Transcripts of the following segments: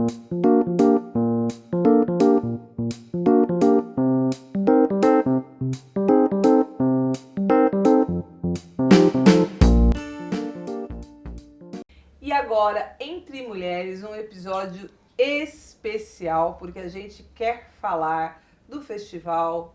E agora, Entre Mulheres, um episódio especial, porque a gente quer falar do festival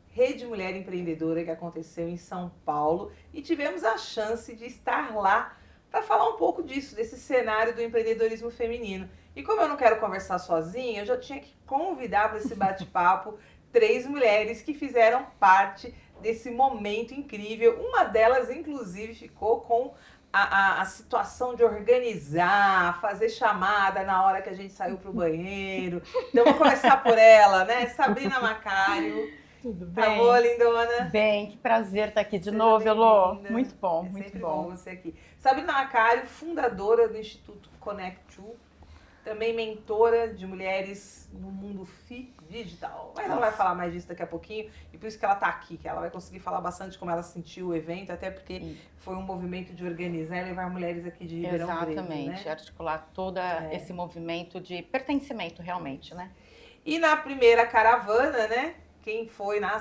Rede Mulher Empreendedora que aconteceu em São Paulo e tivemos a chance de estar lá para falar um pouco disso, desse cenário do empreendedorismo feminino. E como eu não quero conversar sozinha, eu já tinha que convidar para esse bate-papo 3 mulheres que fizeram parte desse momento incrível. Uma delas, inclusive, ficou com a situação de organizar, fazer chamada na hora que a gente saiu pro banheiro. Então, vou começar por ela, né? Sabrina Macário. Tudo Tá bem? boa, lindona? Bem, que prazer estar aqui de Seja novo, Elô. bem-vinda. Muito bom, É muito sempre bom. você aqui. Sabrina Macário, fundadora do Instituto Connect2, também mentora de mulheres no mundo digital. Mas ela vai falar mais disso daqui a pouquinho, e por isso que ela está aqui, que ela vai conseguir falar bastante como ela sentiu o evento, até porque foi um movimento de organizar e levar mulheres aqui de Ribeirão Preto. Exatamente, Né? articular todo esse movimento de pertencimento realmente, né? E na primeira caravana, né? Quem foi na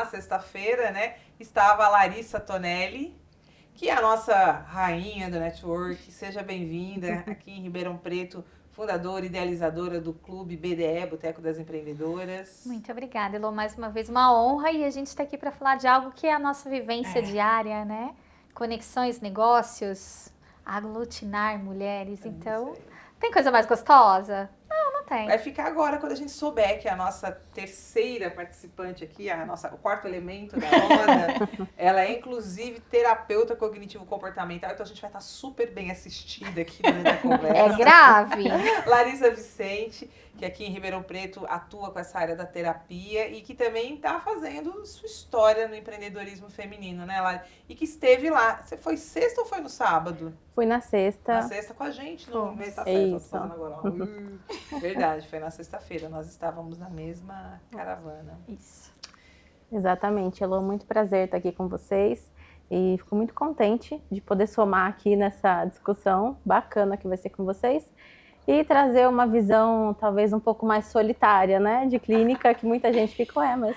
sexta-feira, né? Estava a Larissa Tonelli, que é a nossa rainha do network. Seja bem-vinda aqui em Ribeirão Preto, fundadora e idealizadora do Clube BDE, Boteco das Empreendedoras. Muito obrigada, Elô. Mais uma vez, uma honra, e a gente está aqui para falar de algo que é a nossa vivência diária, né? Conexões, negócios, aglutinar mulheres. Então, tem coisa mais gostosa? Não tem. Vai ficar agora, quando a gente souber que a nossa terceira participante aqui, o quarto elemento da roda, ela é inclusive terapeuta cognitivo-comportamental, então a gente vai estar super bem assistida aqui durante a conversa. É grave. Larissa Vicente, que aqui em Ribeirão Preto atua com essa área da terapia e que também está fazendo sua história no empreendedorismo feminino, né, Lari? E que esteve lá. Você foi sexta ou foi no sábado? Fui na sexta. Na sexta com a gente, no mês tá certo, Isso. tô falando agora. Verdade, foi na sexta-feira, nós estávamos na mesma caravana. Isso. Exatamente, Elô, muito prazer estar aqui com vocês e fico muito contente de poder somar aqui nessa discussão bacana que vai ser com vocês e trazer uma visão talvez um pouco mais solitária, né, de clínica, que muita gente fica, mas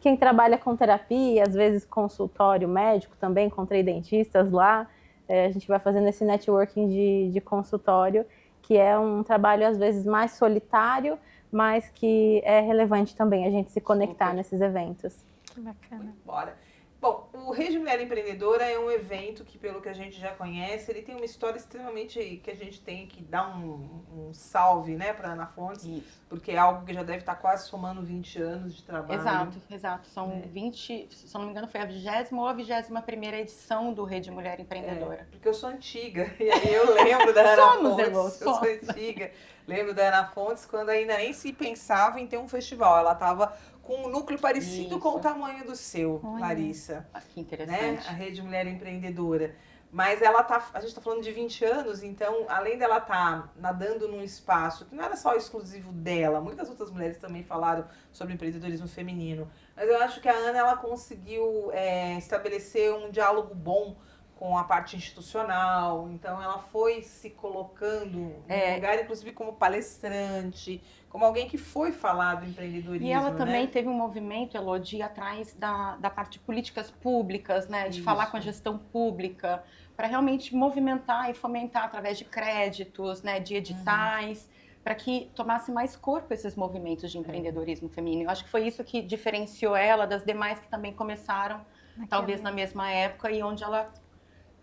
quem trabalha com terapia, às vezes consultório médico também, encontrei dentistas lá, a gente vai fazendo esse networking de consultório, que é um trabalho às vezes mais solitário, mas que é relevante também a gente se conectar nesses eventos. Que bacana. Bora. Bom, o Rede Mulher Empreendedora é um evento que, pelo que a gente já conhece, ele tem uma história extremamente que a gente tem que dar um salve, né, para Ana Fontes, porque é algo que já deve estar quase somando 20 anos de trabalho. Exato. São 20, se eu não me engano, foi a 20ª ou a 21ª edição do Rede Mulher Empreendedora. Porque eu sou antiga, e aí eu lembro da Ana Fontes, Elô, eu sou antiga. Lembro da Ana Fontes quando ainda nem se pensava em ter um festival, ela estava com um núcleo parecido com o tamanho do seu, Larissa. Que interessante. Né? A Rede Mulher Empreendedora. Mas ela a gente está falando de 20 anos, então, além dela estar nadando num espaço que não era só exclusivo dela, muitas outras mulheres também falaram sobre empreendedorismo feminino, mas eu acho que a Ana ela conseguiu estabelecer um diálogo bom com a parte institucional, então ela foi se colocando no lugar, inclusive como palestrante, como alguém que foi falar do empreendedorismo. E ela também né? teve um movimento, Elô, de ir atrás da parte de políticas públicas, né, de falar com a gestão pública, para realmente movimentar e fomentar através de créditos, né, de editais, para que tomasse mais corpo esses movimentos de empreendedorismo feminino. Eu acho que foi isso que diferenciou ela das demais que também começaram, talvez na mesma época, e onde ela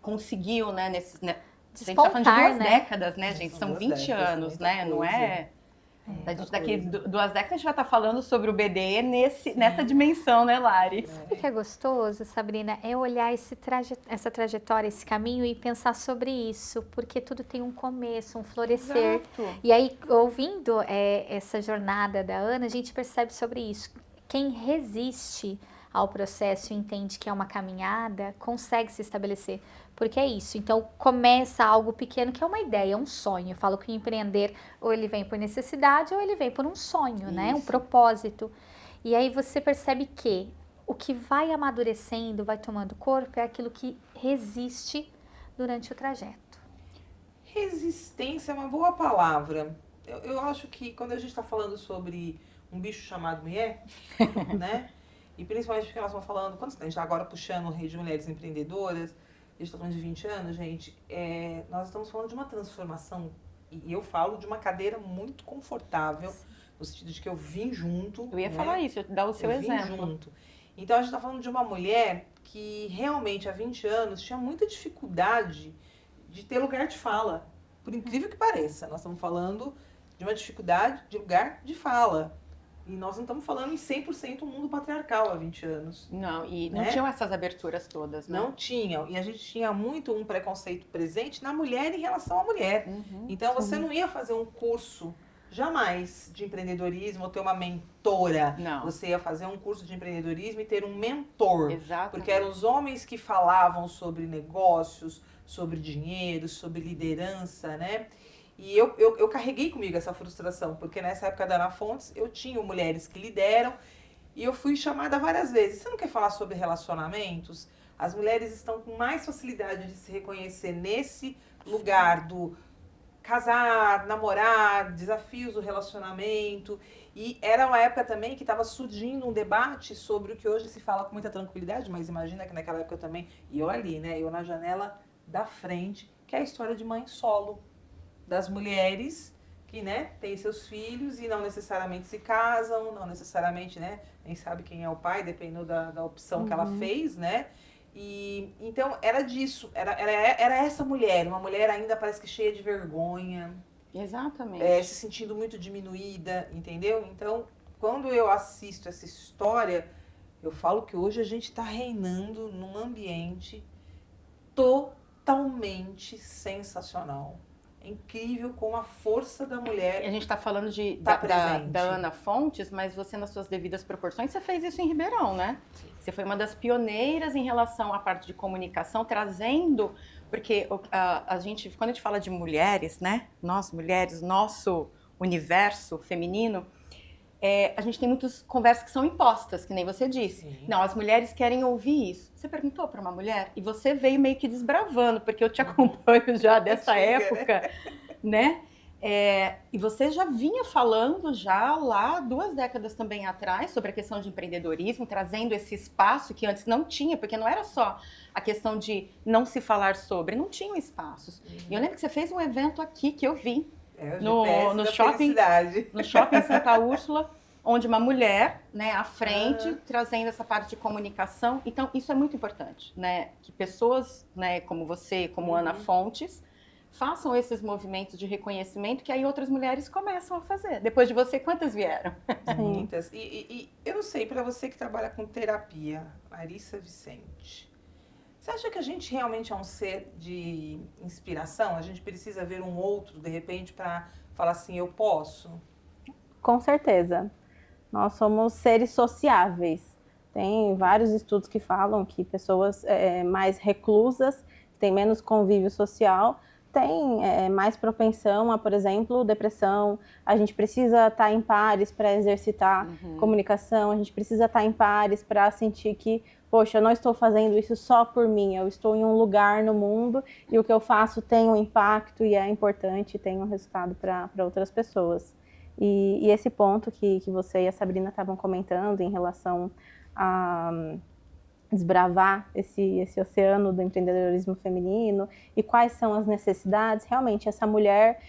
conseguiu, né, nesses... Né, a gente tá falando de 2 décadas, né, gente? São 20 anos, né? Não é... Daqui 2 décadas a gente vai estar falando sobre o BDE nessa dimensão, né, Lari? Sabe o que é gostoso, Sabrina? É olhar essa trajetória, esse caminho e pensar sobre isso, porque tudo tem um começo, um florescer. Exato. E aí, ouvindo essa jornada da Ana, a gente percebe sobre isso. Quem resiste ao processo e entende que é uma caminhada, consegue se estabelecer. Porque é isso. Então, começa algo pequeno, que é uma ideia, um sonho. Eu falo que o empreender, ou ele vem por necessidade, ou ele vem por um sonho, né? Um propósito. E aí você percebe que o que vai amadurecendo, vai tomando corpo, é aquilo que resiste durante o trajeto. Resistência é uma boa palavra. eu acho que quando a gente está falando sobre um bicho chamado mulher, né? E principalmente porque nós estamos falando, quando a gente está agora puxando o Rede de Mulheres Empreendedoras, a gente está falando de 20 anos, gente, nós estamos falando de uma transformação, e eu falo de uma cadeira muito confortável, no sentido de que eu vim junto. Eu ia né? falar isso, dar o seu eu vim exemplo. junto. Então a gente está falando de uma mulher que realmente há 20 anos tinha muita dificuldade de ter lugar de fala. Por incrível que pareça, nós estamos falando de uma dificuldade de lugar de fala. E nós não estamos falando em 100% um mundo patriarcal há 20 anos. Não, e não Né? tinham essas aberturas todas, né? Não tinham. E a gente tinha muito um preconceito presente na mulher em relação à mulher. Então você não ia fazer um curso jamais de empreendedorismo ou ter uma mentora. Não. Você ia fazer um curso de empreendedorismo e ter um mentor. Exato. Porque eram os homens que falavam sobre negócios, sobre dinheiro, sobre liderança, né? E eu carreguei comigo essa frustração, porque nessa época da Ana Fontes eu tinha mulheres que lideram e eu fui chamada várias vezes. Você não quer falar sobre relacionamentos? As mulheres estão com mais facilidade de se reconhecer nesse lugar do casar, namorar, desafios do relacionamento. E era uma época também que estava surgindo um debate sobre o que hoje se fala com muita tranquilidade, mas imagina que naquela época também, e eu ali, né, eu na janela da frente, que é a história de mãe solo, das mulheres que, né, têm seus filhos e não necessariamente se casam, não necessariamente, né, nem sabe quem é o pai, dependendo da opção que ela fez, né. E então era disso, era essa mulher, uma mulher ainda parece que cheia de vergonha, Exatamente. se sentindo muito diminuída, entendeu? Então, quando eu assisto essa história, eu falo que hoje a gente está reinando num ambiente totalmente sensacional. É incrível como a força da mulher A gente está falando tá presente. da Ana Fontes, mas você, nas suas devidas proporções, você fez isso em Ribeirão, né? Você foi uma das pioneiras em relação à parte de comunicação, trazendo, porque a gente, quando a gente fala de mulheres, né? Nós, mulheres, nosso universo feminino, a gente tem muitas conversas que são impostas, que nem você disse. Sim. Não, as mulheres querem ouvir isso. Você perguntou para uma mulher e você veio meio que desbravando, porque eu te acompanho já dessa época, né? E você já vinha falando já lá 2 décadas também atrás sobre a questão de empreendedorismo, trazendo esse espaço que antes não tinha, porque não era só a questão de não se falar sobre, não tinham espaços. E eu lembro que você fez um evento aqui que eu vi, no shopping Santa Úrsula, onde uma mulher, né, à frente, trazendo essa parte de comunicação. Então, isso é muito importante, né? Que pessoas, né, como você, como Ana Fontes, façam esses movimentos de reconhecimento que aí outras mulheres começam a fazer. Depois de você, quantas vieram? Muitas. E eu não sei, para você que trabalha com terapia, Larissa Vicente, você acha que a gente realmente é um ser de inspiração? A gente precisa ver um outro, de repente, para falar assim, eu posso? Com certeza. Nós somos seres sociáveis. Tem vários estudos que falam que pessoas mais reclusas, que têm menos convívio social, têm mais propensão a, por exemplo, depressão. A gente precisa estar em pares para exercitar comunicação, a gente precisa estar em pares para sentir que, poxa, eu não estou fazendo isso só por mim, eu estou em um lugar no mundo e o que eu faço tem um impacto e é importante, tem um resultado para outras pessoas. E esse ponto que você e a Sabrina estavam comentando em relação a desbravar esse oceano do empreendedorismo feminino e quais são as necessidades, realmente essa mulher,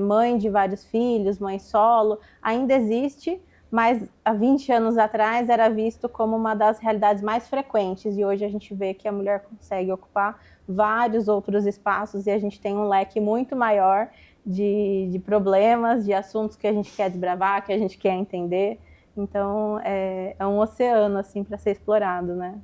mãe de vários filhos, mãe solo, ainda existe, mas há 20 anos atrás era visto como uma das realidades mais frequentes e hoje a gente vê que a mulher consegue ocupar vários outros espaços e a gente tem um leque muito maior de problemas, de assuntos que a gente quer desbravar, que a gente quer entender. Então, é um oceano, assim, para ser explorado, né?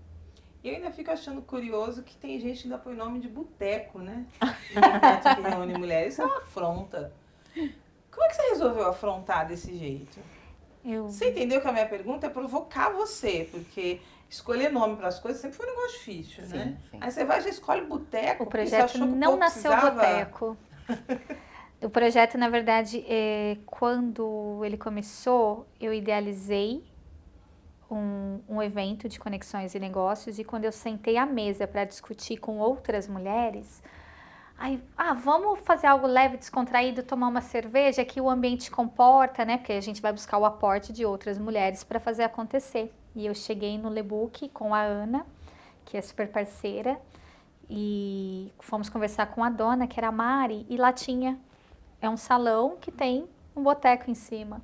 E eu ainda fico achando curioso que tem gente que ainda põe nome de boteco, né? Que reúne mulheres. Isso é uma afronta. Como é que você resolveu afrontar desse jeito? Você entendeu que a minha pergunta é provocar você, porque escolher nome para as coisas sempre foi um negócio difícil, né? Sim. Aí você vai e já escolhe boteco. O projeto não nasceu boteco. O projeto, na verdade, quando ele começou, eu idealizei um evento de conexões e negócios e quando eu sentei à mesa para discutir com outras mulheres, Aí, vamos fazer algo leve, descontraído, tomar uma cerveja, que o ambiente comporta, né? Porque a gente vai buscar o aporte de outras mulheres para fazer acontecer. E eu cheguei no Le-Book com a Ana, que é super parceira, e fomos conversar com a dona, que era a Mari, e lá é um salão que tem um boteco em cima.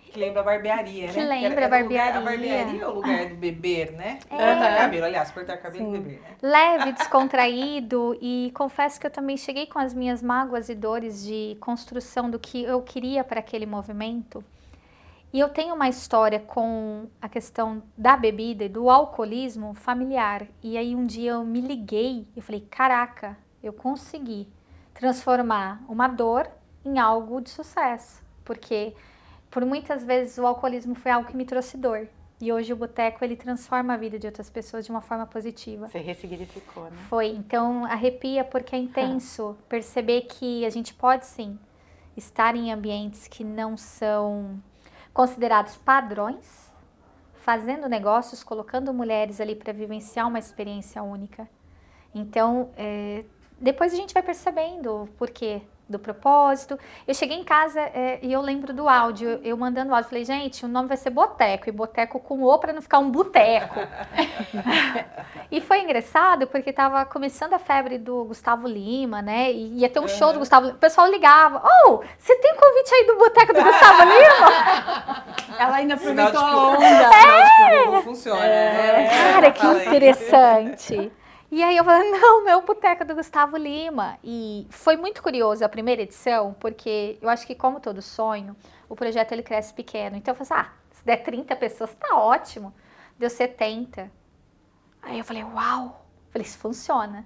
Que lembra a barbearia, Que né? lembra a barbearia. A barbearia é o lugar do beber, né? É. Cortar cabelo, aliás, cortar cabelo e beber, né? Leve, descontraído, e confesso que eu também cheguei com as minhas mágoas e dores de construção do que eu queria para aquele movimento. E eu tenho uma história com a questão da bebida e do alcoolismo familiar. E aí um dia eu me liguei e falei, caraca, eu consegui transformar uma dor em algo de sucesso. Porque por muitas vezes o alcoolismo foi algo que me trouxe dor. E hoje o boteco, ele transforma a vida de outras pessoas de uma forma positiva. Você ressignificou, né? Foi. Então, arrepia porque é intenso perceber que a gente pode, sim, estar em ambientes que não são considerados padrões, fazendo negócios, colocando mulheres ali para vivenciar uma experiência única. Então, depois a gente vai percebendo o porquê do propósito. Eu cheguei em casa e eu lembro do áudio, eu mandando áudio, falei, gente, o nome vai ser Boteco, e Boteco com O para não ficar um boteco. E foi engraçado, porque tava começando a febre do Gustavo Lima, né, e ia ter um show do Gustavo Lima, o pessoal ligava, você tem convite aí do Boteco do Gustavo Lima? Ela ainda Sinal aproveitou de a que onda. sinal de que o Google funciona, né? Cara, que Fala aí. interessante. E aí eu falei, não, é o Boteco do Gustavo Lima. E foi muito curioso a primeira edição, porque eu acho que, como todo sonho, o projeto ele cresce pequeno. Então eu falei assim, se der 30 pessoas, tá ótimo. Deu 70. Aí eu falei, uau! Falei, isso funciona.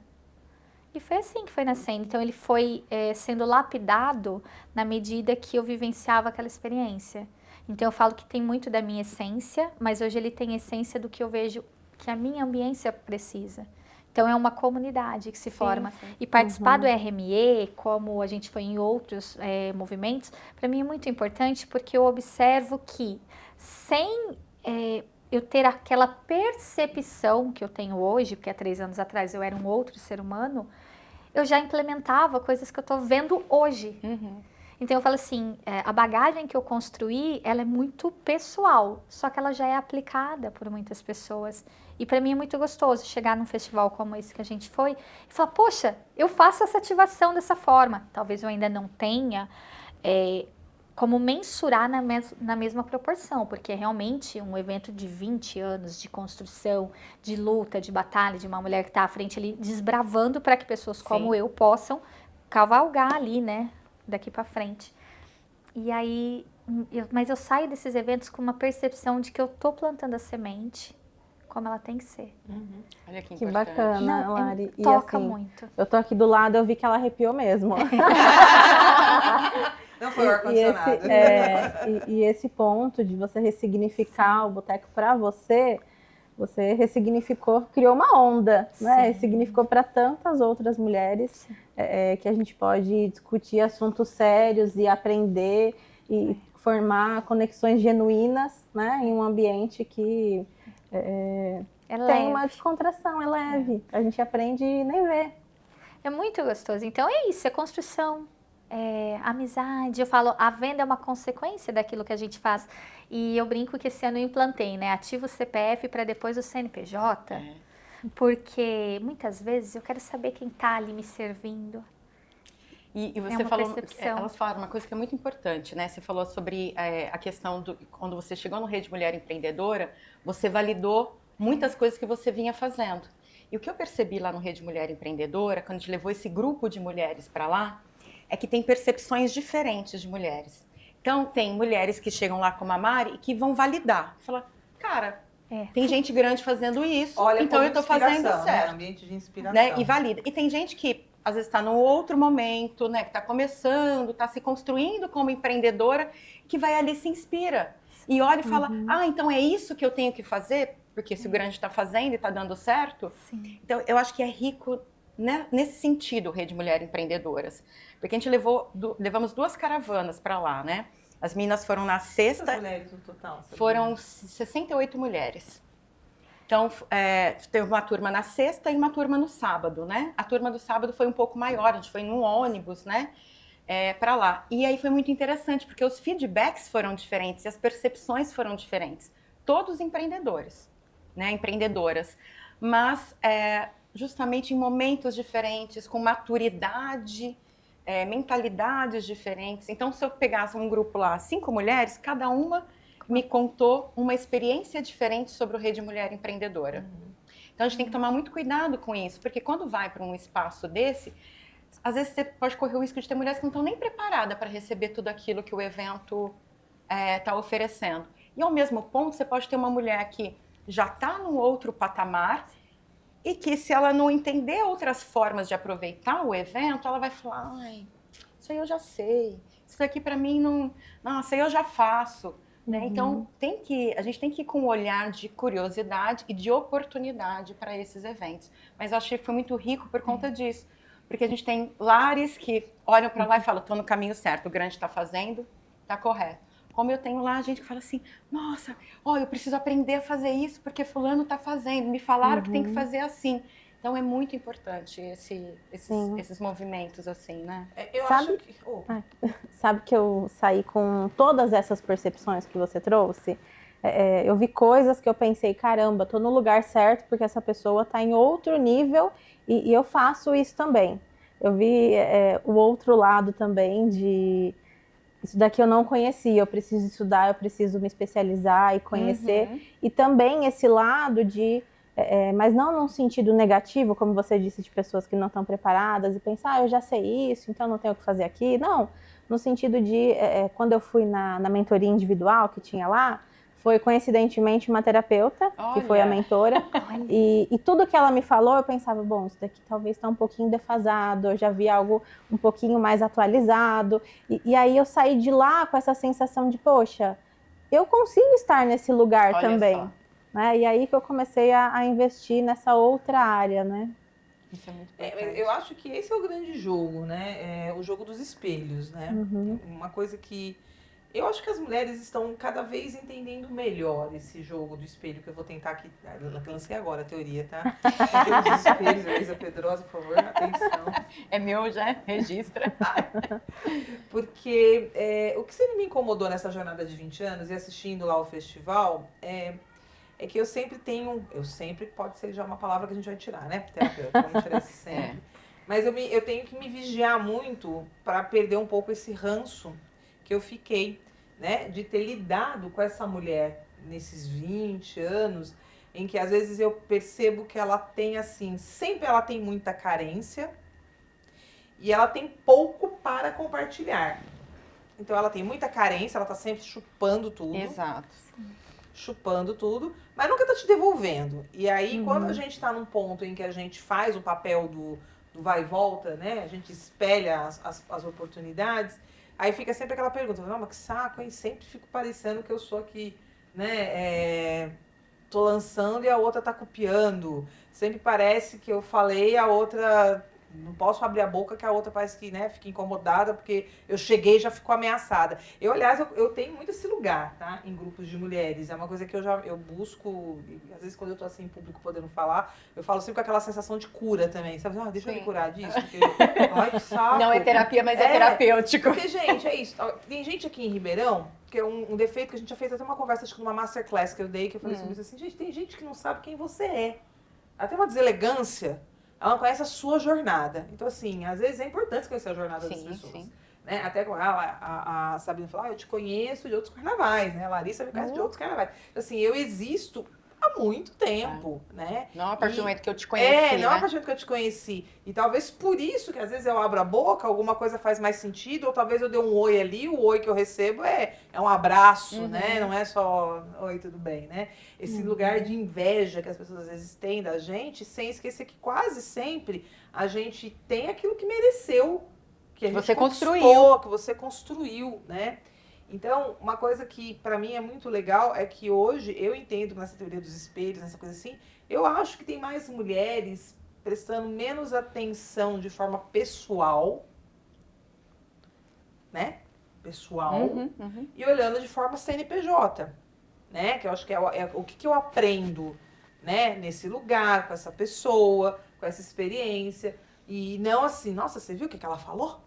E foi assim que foi nascendo. Então ele foi sendo lapidado na medida que eu vivenciava aquela experiência. Então eu falo que tem muito da minha essência, mas hoje ele tem essência do que eu vejo que a minha ambiência precisa. Então é uma comunidade que se forma. Sim. E participar do RME, como a gente foi em outros movimentos, para mim é muito importante porque eu observo que sem eu ter aquela percepção que eu tenho hoje, porque há 3 anos atrás eu era um outro ser humano, eu já implementava coisas que eu estou vendo hoje. Uhum. Então eu falo assim, a bagagem que eu construí, ela é muito pessoal, só que ela já é aplicada por muitas pessoas. E para mim é muito gostoso chegar num festival como esse que a gente foi e falar, poxa, eu faço essa ativação dessa forma. Talvez eu ainda não tenha como mensurar na mesma proporção, porque é realmente um evento de 20 anos de construção, de luta, de batalha, de uma mulher que está à frente ali desbravando para que pessoas como eu possam cavalgar ali, né? Daqui para frente. E aí, mas eu saio desses eventos com uma percepção de que eu tô plantando a semente como ela tem que ser. Uhum. Olha que Que importante. bacana, Lari. E Toca assim, muito. eu tô aqui do lado, eu vi que ela arrepiou mesmo. Não foi o ar-condicionado. E esse ponto de você ressignificar o boteco para você ressignificou, criou uma onda, né? Ressignificou para tantas outras mulheres que a gente pode discutir assuntos sérios e aprender e formar conexões genuínas, né? Em um ambiente que tem uma descontração, é leve. A gente aprende e nem vê. É muito gostoso. Então é isso, é construção. Amizade, eu falo, a venda é uma consequência daquilo que a gente faz. E eu brinco que esse ano eu implantei, né? Ativa o CPF para depois o CNPJ. Porque muitas vezes eu quero saber quem tá ali me servindo. E você falou, elas falaram uma coisa que é muito importante, né? Você falou sobre a questão do quando você chegou no Rede Mulher Empreendedora, você validou muitas coisas que você vinha fazendo. E o que eu percebi lá no Rede Mulher Empreendedora, quando a gente levou esse grupo de mulheres para lá, é que tem percepções diferentes de mulheres. Então, tem mulheres que chegam lá como a Mari e que vão validar. Falar, cara, tem gente grande fazendo isso, olha, então eu estou fazendo certo. Né? Ambiente de inspiração. Né? E valida. E tem gente que, às vezes, está num outro momento, né? Que está começando, está se construindo como empreendedora, que vai ali e se inspira. E olha e fala, então é isso que eu tenho que fazer? Porque se o grande está fazendo e está dando certo. Sim. Então, eu acho que é rico, né, nesse sentido, Rede Mulher Empreendedoras. Porque a gente levamos 2 caravanas para lá, né? As meninas foram na sexta. Quantas mulheres no total? Foram 68 mulheres. Então, teve uma turma na sexta e uma turma no sábado, né? A turma do sábado foi um pouco maior, a gente foi num ônibus, né? Para lá. E aí foi muito interessante, porque os feedbacks foram diferentes e as percepções foram diferentes. Todos empreendedores, né? Empreendedoras. Mas justamente em momentos diferentes, com maturidade, mentalidades diferentes. Então, se eu pegasse um grupo lá, 5 mulheres, cada uma me contou uma experiência diferente sobre o Rede Mulher Empreendedora. Então, a gente tem que tomar muito cuidado com isso, porque quando vai para um espaço desse, às vezes você pode correr o risco de ter mulheres que não estão nem preparadas para receber tudo aquilo que o evento está oferecendo. E, ao mesmo ponto, você pode ter uma mulher que já está num outro patamar e que, se ela não entender outras formas de aproveitar o evento, ela vai falar, ai, isso aí eu já sei, isso daqui para mim não, isso aí eu já faço. Né? Então, a gente tem que ir com um olhar de curiosidade e de oportunidade para esses eventos. Mas eu achei que foi muito rico por conta disso. Porque a gente tem lares que olham para lá e falam, estou no caminho certo, o grande está fazendo, está correto. Como eu tenho lá gente que fala assim, nossa, eu preciso aprender a fazer isso porque fulano está fazendo, me falaram que tem que fazer assim. Então é muito importante esses movimentos assim, né? Eu acho que... Sabe que eu saí com todas essas percepções que você trouxe? Eu vi coisas que eu pensei, caramba, tô no lugar certo porque essa pessoa tá em outro nível e eu faço isso também. Eu vi o outro lado também de... Isso daqui eu não conhecia, eu preciso estudar, eu preciso me especializar e conhecer. E também esse lado de... mas não num sentido negativo, como você disse, de pessoas que não estão preparadas e pensar, eu já sei isso, então não tenho o que fazer aqui. Não, no sentido de, quando eu fui na mentoria individual que tinha lá, foi coincidentemente uma terapeuta, que foi a mentora, e tudo que ela me falou, eu pensava, bom, isso daqui talvez está um pouquinho defasado, eu já vi algo um pouquinho mais atualizado, e aí eu saí de lá com essa sensação de, poxa, eu consigo estar nesse lugar também. Né? E aí que eu comecei a investir nessa outra área, né? Isso é muito importante. Eu acho que esse é o grande jogo, né? O jogo dos espelhos, né? Uma coisa que... Eu acho que as mulheres estão cada vez entendendo melhor esse jogo do espelho, que eu vou tentar aqui... Eu lancei agora a teoria, tá? O jogo dos espelhos, Elisa Pedrosa, por favor, atenção. É meu já, registra. Porque o que sempre me incomodou nessa jornada de 20 anos e assistindo lá o festival é que eu sempre pode ser já uma palavra que a gente vai tirar, né? Terapeuta, vamos tirar esse sempre. Mas eu tenho que me vigiar muito para perder um pouco esse ranço que eu fiquei, né? De ter lidado com essa mulher nesses 20 anos, em que às vezes eu percebo que ela tem assim, sempre ela tem muita carência e ela tem pouco para compartilhar. Então ela tem muita carência, ela tá sempre chupando tudo. Exato. Chupando tudo, mas nunca tá te devolvendo. E aí, quando a gente tá num ponto em que a gente faz o papel do vai e volta, né? A gente espelha as oportunidades, aí fica sempre aquela pergunta, não, mas que saco, hein? Sempre fico parecendo que eu sou aqui, né? Tô lançando e a outra tá copiando. Sempre parece que eu falei, a outra... Não posso abrir a boca que a outra parece que, né, fica incomodada porque eu cheguei e já ficou ameaçada. Aliás, eu tenho muito esse lugar, tá? Em grupos de mulheres. É uma coisa que eu busco, às vezes quando eu tô assim em público podendo falar, eu falo sempre com aquela sensação de cura também. Sabe? Deixa eu me curar disso, porque... Ai, que saco. Não é terapia, mas é terapêutico. Porque, gente, é isso. Tem gente aqui em Ribeirão, que é um defeito que a gente já fez até uma conversa, acho que numa masterclass que eu dei, que eu falei sobre isso assim, gente, tem gente que não sabe quem você é. Até uma deselegância. Ela não conhece a sua jornada. Então, assim, às vezes é importante conhecer a jornada das pessoas. Né? Até a Sabrina falou, eu te conheço de outros carnavais, né? A Larissa me conhece de outros carnavais. Então, assim, eu existo há muito tempo, né? Não a partir do momento que eu te conheci, não a partir do momento que eu te conheci. E talvez por isso que às vezes eu abro a boca, alguma coisa faz mais sentido, ou talvez eu dê um oi ali, o oi que eu recebo é um abraço, né? Não é só oi, tudo bem, né? Esse lugar de inveja que as pessoas às vezes têm da gente, sem esquecer que quase sempre a gente tem aquilo que mereceu, que a gente você construiu, que você construiu, né? Então, uma coisa que pra mim é muito legal é que hoje eu entendo nessa teoria dos espelhos, nessa coisa assim, eu acho que tem mais mulheres prestando menos atenção de forma pessoal, né? Pessoal, e olhando de forma CNPJ, né? Que eu acho que é o que eu aprendo né, nesse lugar, com essa pessoa, com essa experiência. E não assim, nossa, você viu o que ela falou?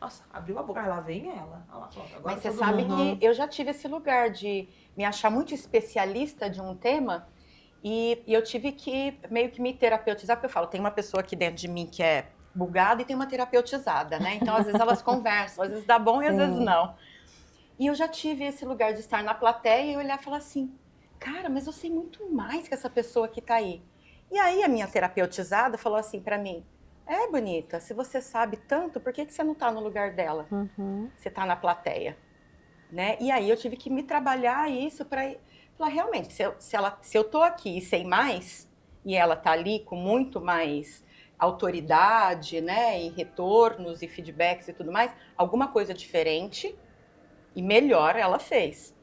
Nossa, abriu a boca, lá vem ela. Olha lá, pronto, agora Mas você todo sabe mundo... que eu já tive esse lugar de me achar muito especialista de um tema e eu tive que meio que me terapeutizar, porque eu falo, tem uma pessoa aqui dentro de mim que é bugada e tem uma terapeutizada, né? Então, às vezes elas conversam, às vezes dá bom e às vezes não. E eu já tive esse lugar de estar na plateia e olhar e falar assim, cara, mas eu sei muito mais que essa pessoa que tá aí. E aí a minha terapeutizada falou assim pra mim, bonita, se você sabe tanto, por que você não tá no lugar dela? Você tá na plateia, né? E aí eu tive que me trabalhar isso para falar, realmente, se eu tô aqui e sei mais, e ela tá ali com muito mais autoridade, né, e retornos e feedbacks e tudo mais, alguma coisa diferente e melhor ela fez.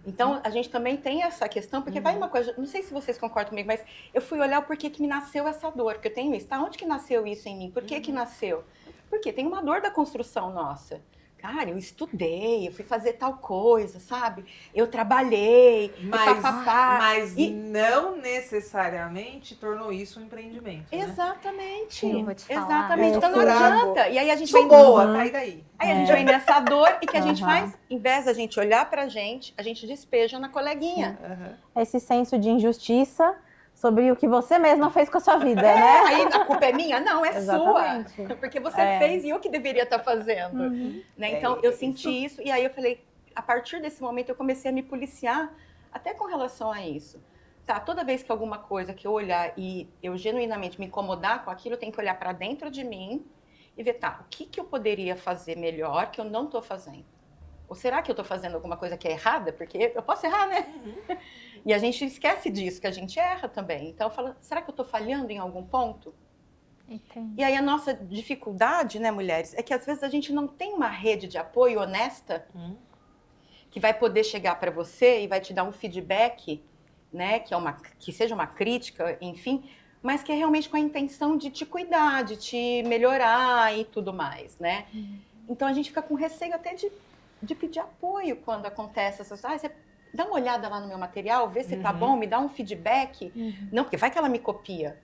Então, a gente também tem essa questão, porque vai uma coisa, não sei se vocês concordam comigo, mas eu fui olhar o porquê que me nasceu essa dor, porque eu tenho isso, tá? Onde que nasceu isso em mim? Por que que nasceu? Porque tem uma dor da construção nossa. Cara, eu estudei, eu fui fazer tal coisa, sabe? Eu trabalhei, mas não necessariamente tornou isso um empreendimento, né? Exatamente. Eu vou te falar. Exatamente. Então não adianta. E aí a gente Sou boa, tá aí daí. Aí a gente vem nessa dor e que a gente faz, em vez da gente olhar pra gente, a gente despeja na coleguinha. Esse senso de injustiça sobre o que você mesma fez com a sua vida, né? Aí a culpa é minha? Não, é Exatamente. sua. Porque você fez e eu que deveria estar fazendo. Né? Então eu senti isso e aí eu falei, a partir desse momento eu comecei a me policiar até com relação a isso. Tá, toda vez que alguma coisa que eu olhar e eu genuinamente me incomodar com aquilo, eu tenho que olhar para dentro de mim e ver, tá, o que eu poderia fazer melhor que eu não estou fazendo? Ou será que eu estou fazendo alguma coisa que é errada? Porque eu posso errar, né? E a gente esquece disso, que a gente erra também. Então eu falo, será que eu estou falhando em algum ponto? Entendi. E aí a nossa dificuldade, né, mulheres, é que às vezes a gente não tem uma rede de apoio honesta que vai poder chegar para você e vai te dar um feedback, né, que seja uma crítica, enfim, mas que é realmente com a intenção de te cuidar, de te melhorar e tudo mais, né? Então a gente fica com receio até de pedir apoio quando acontece essas coisas. Você dá uma olhada lá no meu material, vê se tá bom, me dá um feedback. Não, porque vai que ela me copia,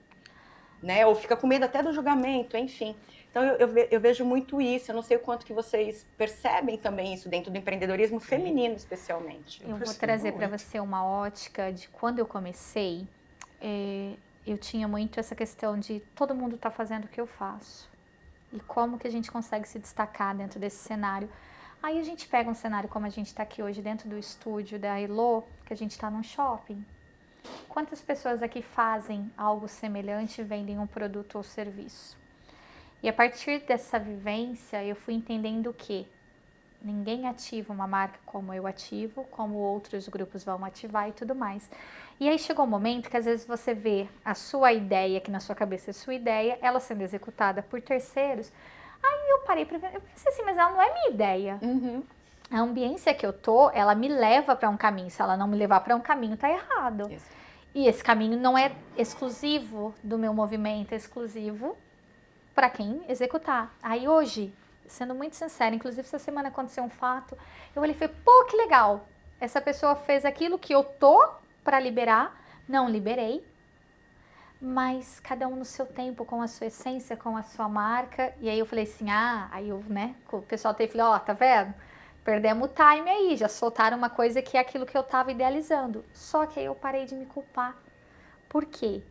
né? Ou fica com medo até do julgamento, enfim. Então eu vejo muito isso, eu não sei o quanto que vocês percebem também isso dentro do empreendedorismo feminino, especialmente. Eu vou trazer para você uma ótica de quando eu comecei, eu tinha muito essa questão de todo mundo tá fazendo o que eu faço. E como que a gente consegue se destacar dentro desse cenário. Aí a gente pega um cenário como a gente está aqui hoje dentro do estúdio da Elo, que a gente está num shopping. Quantas pessoas aqui fazem algo semelhante e vendem um produto ou serviço? E a partir dessa vivência eu fui entendendo que ninguém ativa uma marca como eu ativo, como outros grupos vão ativar e tudo mais. E aí chegou um momento que às vezes você vê a sua ideia, que na sua cabeça é a sua ideia, ela sendo executada por terceiros. Aí eu parei pra ver, eu pensei assim, mas ela não é minha ideia. A ambiência que eu tô, ela me leva para um caminho. Se ela não me levar para um caminho, tá errado. Isso. E esse caminho não é exclusivo do meu movimento, é exclusivo para quem executar. Aí hoje, sendo muito sincera, inclusive essa semana aconteceu um fato, eu olhei e falei, pô, que legal. Essa pessoa fez aquilo que eu tô para liberar, não liberei. Mas cada um no seu tempo, com a sua essência, com a sua marca. E aí eu falei assim, aí eu, né, o pessoal teve, falei, tá vendo? Perdemos o time aí, já soltaram uma coisa que é aquilo que eu tava idealizando. Só que aí eu parei de me culpar. Por quê?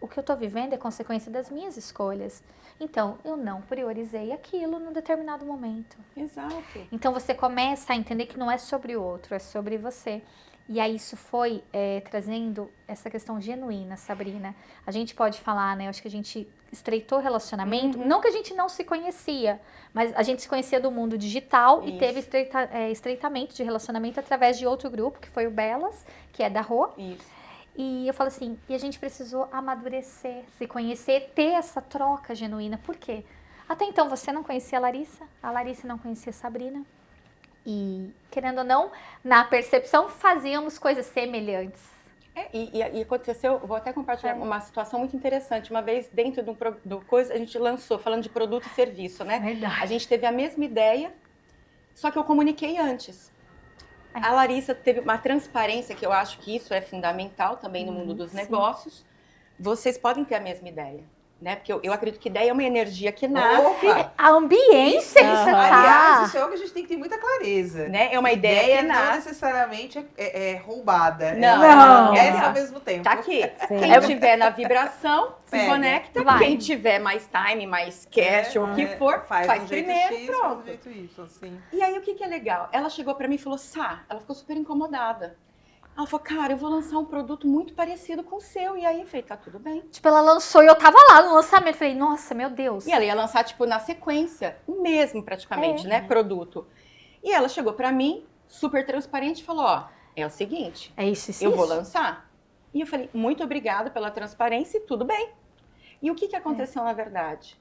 O que eu tô vivendo é consequência das minhas escolhas. Então, eu não priorizei aquilo num determinado momento. Exato. Então, você começa a entender que não é sobre o outro, é sobre você. E aí isso foi trazendo essa questão genuína, Sabrina. A gente pode falar, né? Eu acho que a gente estreitou o relacionamento. Não que a gente não se conhecia, mas a gente se conhecia do mundo digital e teve estreitamento de relacionamento através de outro grupo, que foi o Belas, que é da Rô. E eu falo assim, e a gente precisou amadurecer, se conhecer, ter essa troca genuína. Por quê? Até então você não conhecia a Larissa não conhecia a Sabrina. E, querendo ou não, na percepção, fazíamos coisas semelhantes. E aconteceu, vou até compartilhar uma situação muito interessante. Uma vez, dentro do coisa, a gente lançou, falando de produto e serviço, né? Verdade. A gente teve a mesma ideia, só que eu comuniquei antes. A Larissa teve uma transparência, que eu acho que isso é fundamental também no mundo dos negócios. Vocês podem ter a mesma ideia, né? Porque eu acredito que ideia é uma energia que nasce, Opa! A ambiência que você Aliás, tá. isso é algo que a gente tem que ter muita clareza. né? É uma ideia que não nasce. necessariamente é roubada. Não, Ela não. é ao mesmo tempo. Tá aqui. Sim. Quem tiver na vibração, se Pega. conecta. Vai. Quem tiver mais time, mais cash, ou o que for, faz do jeito primeiro, X, faz pronto. do jeito Y, assim. E aí, o que é legal? Ela chegou pra mim e falou, Sá, ela ficou super incomodada. Ela falou, cara, eu vou lançar um produto muito parecido com o seu. E aí, eu falei, tá tudo bem. Tipo, ela lançou e eu tava lá no lançamento. Falei, nossa, meu Deus. E ela ia lançar, tipo, na sequência, o mesmo praticamente, né, produto. E ela chegou pra mim, super transparente, e falou, ó, é o seguinte, É isso, eu vou lançar. E eu falei, muito obrigada pela transparência e tudo bem. E o que aconteceu na verdade?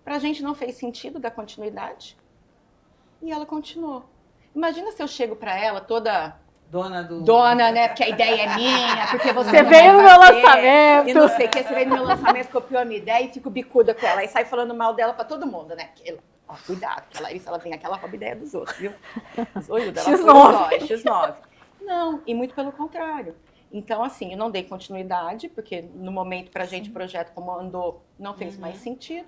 Pra gente não fez sentido dar continuidade. E ela continuou. Imagina se eu chego pra ela toda dona, né? Porque a ideia é minha, porque você não veio vai no meu fazer, lançamento. E não sei o que, você veio no meu lançamento, copiou a minha ideia e fico bicuda com ela. E sai falando mal dela pra todo mundo, né? Porque, ó, cuidado, porque a Larissa, ela vem aqui, ela rouba ideia dos outros, viu? Os olhos dela X9. X9. Não, e muito pelo contrário. Então, assim, eu não dei continuidade, porque no momento pra gente o projeto como andou não fez mais sentido.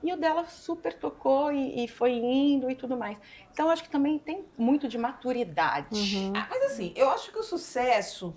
E o dela super tocou e foi indo e tudo mais. Então, acho que também tem muito de maturidade. Mas assim, eu acho que o sucesso,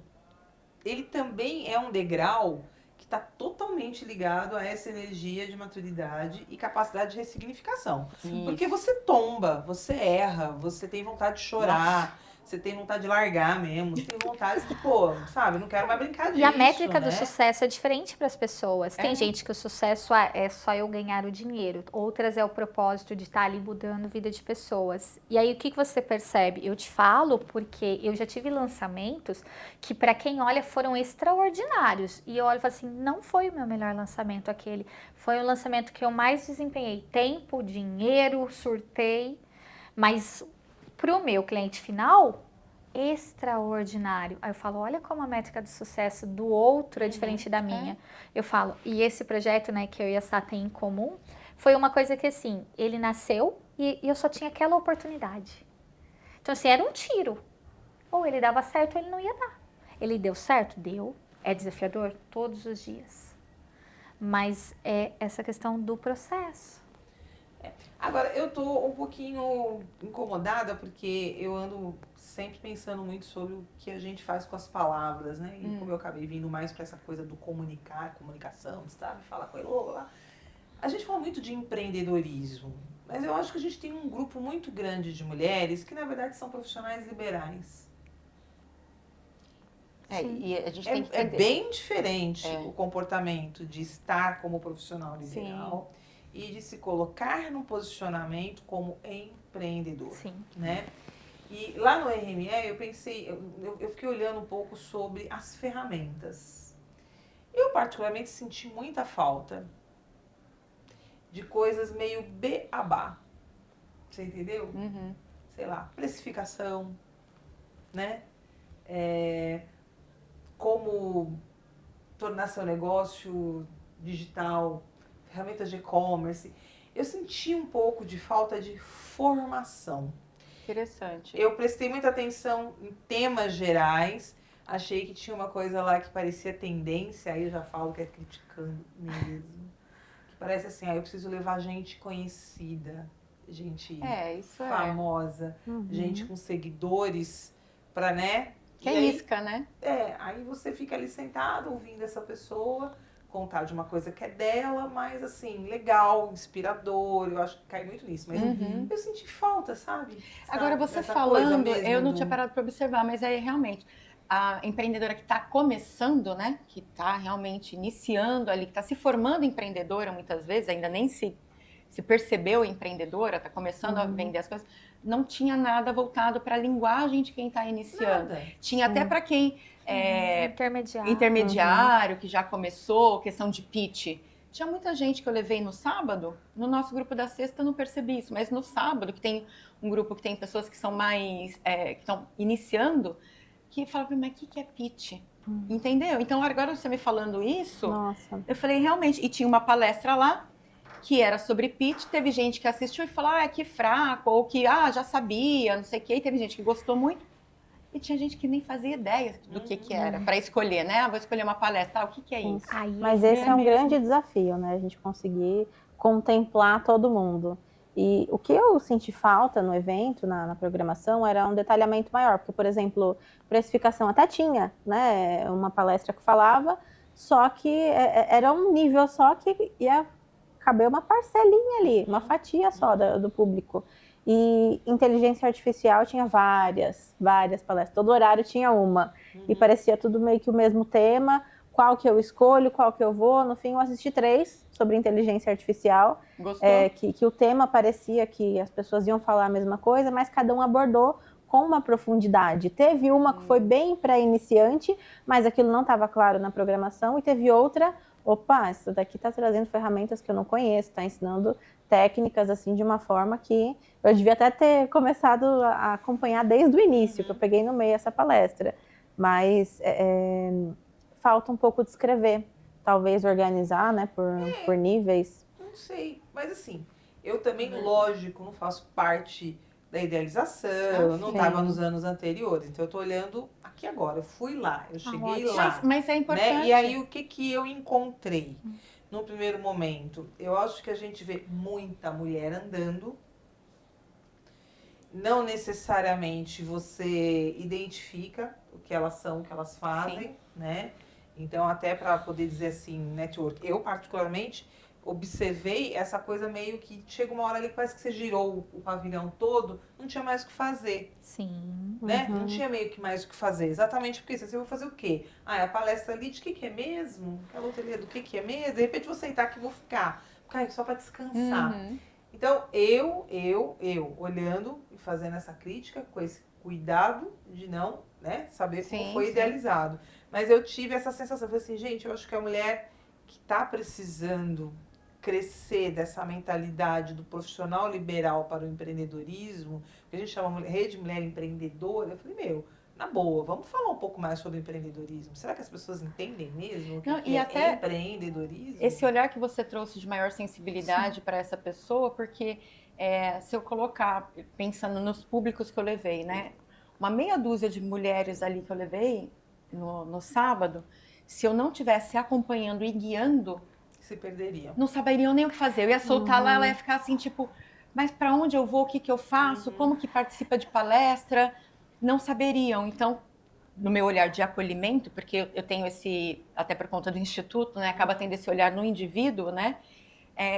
ele também é um degrau que está totalmente ligado a essa energia de maturidade e capacidade de ressignificação. Porque você tomba, você erra, você tem vontade de chorar, você tem vontade de largar mesmo, você tem vontade de, pô, sabe, não quero mais brincar disso, E a métrica né? do sucesso é diferente para as pessoas. Tem gente que o sucesso é só eu ganhar o dinheiro. Outras é o propósito de estar ali mudando a vida de pessoas. E aí o que você percebe? Eu te falo porque eu já tive lançamentos que para quem olha foram extraordinários. E eu olho e falo assim, não foi o meu melhor lançamento aquele. Foi o lançamento que eu mais desempenhei. Tempo, dinheiro, surtei. Mas para o meu cliente final, extraordinário. Aí eu falo, olha como a métrica do sucesso do outro é diferente da minha. Eu falo, e esse projeto, né, que eu e a Sá tem em comum, foi uma coisa que, assim, ele nasceu e eu só tinha aquela oportunidade. Então, assim, era um tiro. Ou ele dava certo ou ele não ia dar. Ele deu certo? Deu. É desafiador? Todos os dias. Mas é essa questão do processo. Agora, eu tô um pouquinho incomodada porque eu ando sempre pensando muito sobre o que a gente faz com as palavras, né? E como eu acabei vindo mais para essa coisa do comunicação, sabe? Falar com ele, lá. A gente fala muito de empreendedorismo, mas eu acho que a gente tem um grupo muito grande de mulheres que, na verdade, são profissionais liberais. E a gente tem que É entender. bem diferente o comportamento de estar como profissional Sim. liberal e de se colocar num posicionamento como empreendedor, Sim. né? E lá no RME eu pensei, eu fiquei olhando um pouco sobre as ferramentas. Eu particularmente senti muita falta de coisas meio beabá, você entendeu? Sei lá, precificação, né? Como tornar seu negócio digital, ferramentas de e-commerce. Eu senti um pouco de falta de formação. Interessante. Eu prestei muita atenção em temas gerais, achei que tinha uma coisa lá que parecia tendência, aí eu já falo que é criticando mesmo. Que parece assim, eu preciso levar gente conhecida, gente Isso famosa, gente com seguidores, pra, né? Que E é aí, isca, né? aí você fica ali sentado ouvindo essa pessoa contar de uma coisa que é dela, mas assim, legal, inspirador, eu acho que cai muito nisso, mas eu senti falta, sabe? Agora, você Dessa coisa falando, mesmo eu não do- tinha parado para observar, mas aí realmente, a empreendedora que está começando, né, que está realmente iniciando ali, que está se formando empreendedora muitas vezes, ainda nem se percebeu empreendedora, está começando a vender as coisas, não tinha nada voltado para a linguagem de quem está iniciando. Nada. Tinha até para quem intermediário, que já começou, questão de pitch. Tinha muita gente que eu levei no sábado, no nosso grupo da sexta eu não percebi isso, mas no sábado, que tem um grupo que tem pessoas que são mais, que estão iniciando, que falam para mim, mas o que é pitch? Entendeu? Então agora você me falando isso, Nossa. eu falei, realmente, e tinha uma palestra lá, que era sobre pitch, teve gente que assistiu e falou, que fraco, ou que, já sabia, não sei o quê, e teve gente que gostou muito. E tinha gente que nem fazia ideia do que era, para escolher, né? Vou escolher uma palestra, o que é isso? Aí, Mas esse é um grande desafio, né? A gente conseguir contemplar todo mundo. E o que eu senti falta no evento, na programação, era um detalhamento maior. Porque, por exemplo, precificação até tinha, né? Uma palestra que falava, só que era um nível só que ia caber uma parcelinha ali, uma fatia só do público. E inteligência artificial tinha várias palestras. Todo horário tinha uma. E parecia tudo meio que o mesmo tema. Qual que eu escolho, qual que eu vou. No fim, eu assisti 3 sobre inteligência artificial. Gostou? Que o tema parecia que as pessoas iam falar a mesma coisa, mas cada um abordou com uma profundidade. Teve uma que foi bem para iniciante, mas aquilo não estava claro na programação. E teve outra, opa, isso daqui está trazendo ferramentas que eu não conheço, está ensinando técnicas assim de uma forma que eu devia até ter começado a acompanhar desde o início, que eu peguei no meio essa palestra. Mas falta um pouco de escrever, talvez organizar, né, por níveis. Não sei, mas assim, eu também, lógico, não faço parte da idealização, não estava nos anos anteriores, então eu tô olhando aqui agora, eu fui lá, eu cheguei lá. Mas é importante. Né? E aí o que eu encontrei no primeiro momento? Eu acho que a gente vê muita mulher andando, não necessariamente você identifica o que elas são, o que elas fazem, né? Então, até para poder dizer assim, network, eu particularmente observei essa coisa meio que chega uma hora ali que parece que você girou o pavilhão todo, não tinha mais o que fazer. Sim. Né? Não tinha meio que mais o que fazer. Exatamente porque você vai fazer o quê? Ah, é a palestra ali de que é mesmo? Aquela outra ali do que é mesmo? De repente vou sentar aqui e vou ficar só para descansar. Então, eu olhando e fazendo essa crítica com esse cuidado de não, né, saber como foi idealizado. Mas eu tive essa sensação, eu falei assim, gente, eu acho que a mulher que está precisando crescer dessa mentalidade do profissional liberal para o empreendedorismo, que a gente chama Rede Mulher Empreendedora, eu falei, na boa, vamos falar um pouco mais sobre empreendedorismo. Será que as pessoas entendem mesmo o que é até empreendedorismo? Esse olhar que você trouxe de maior sensibilidade para essa pessoa, porque se eu colocar, pensando nos públicos que eu levei, né? Uma meia dúzia de mulheres ali que eu levei no sábado, se eu não tivesse acompanhando e guiando, se perderiam. Não saberiam nem o que fazer. Eu ia soltar lá, ela ia ficar assim, tipo, mas para onde eu vou, o que eu faço, como que participa de palestra? Não saberiam. Então, no meu olhar de acolhimento, porque eu tenho esse, até por conta do instituto, né, acaba tendo esse olhar no indivíduo, né,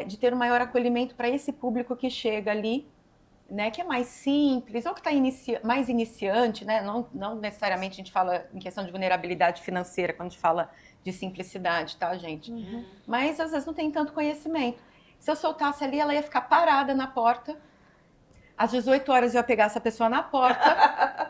de ter um maior acolhimento para esse público que chega ali, né, que é mais simples, ou que está mais iniciante, né, não necessariamente a gente fala em questão de vulnerabilidade financeira, quando a gente fala de simplicidade, tá, gente? Mas às vezes não tem tanto conhecimento. Se eu soltasse ali, ela ia ficar parada na porta, às 18 horas eu ia pegar essa pessoa na porta,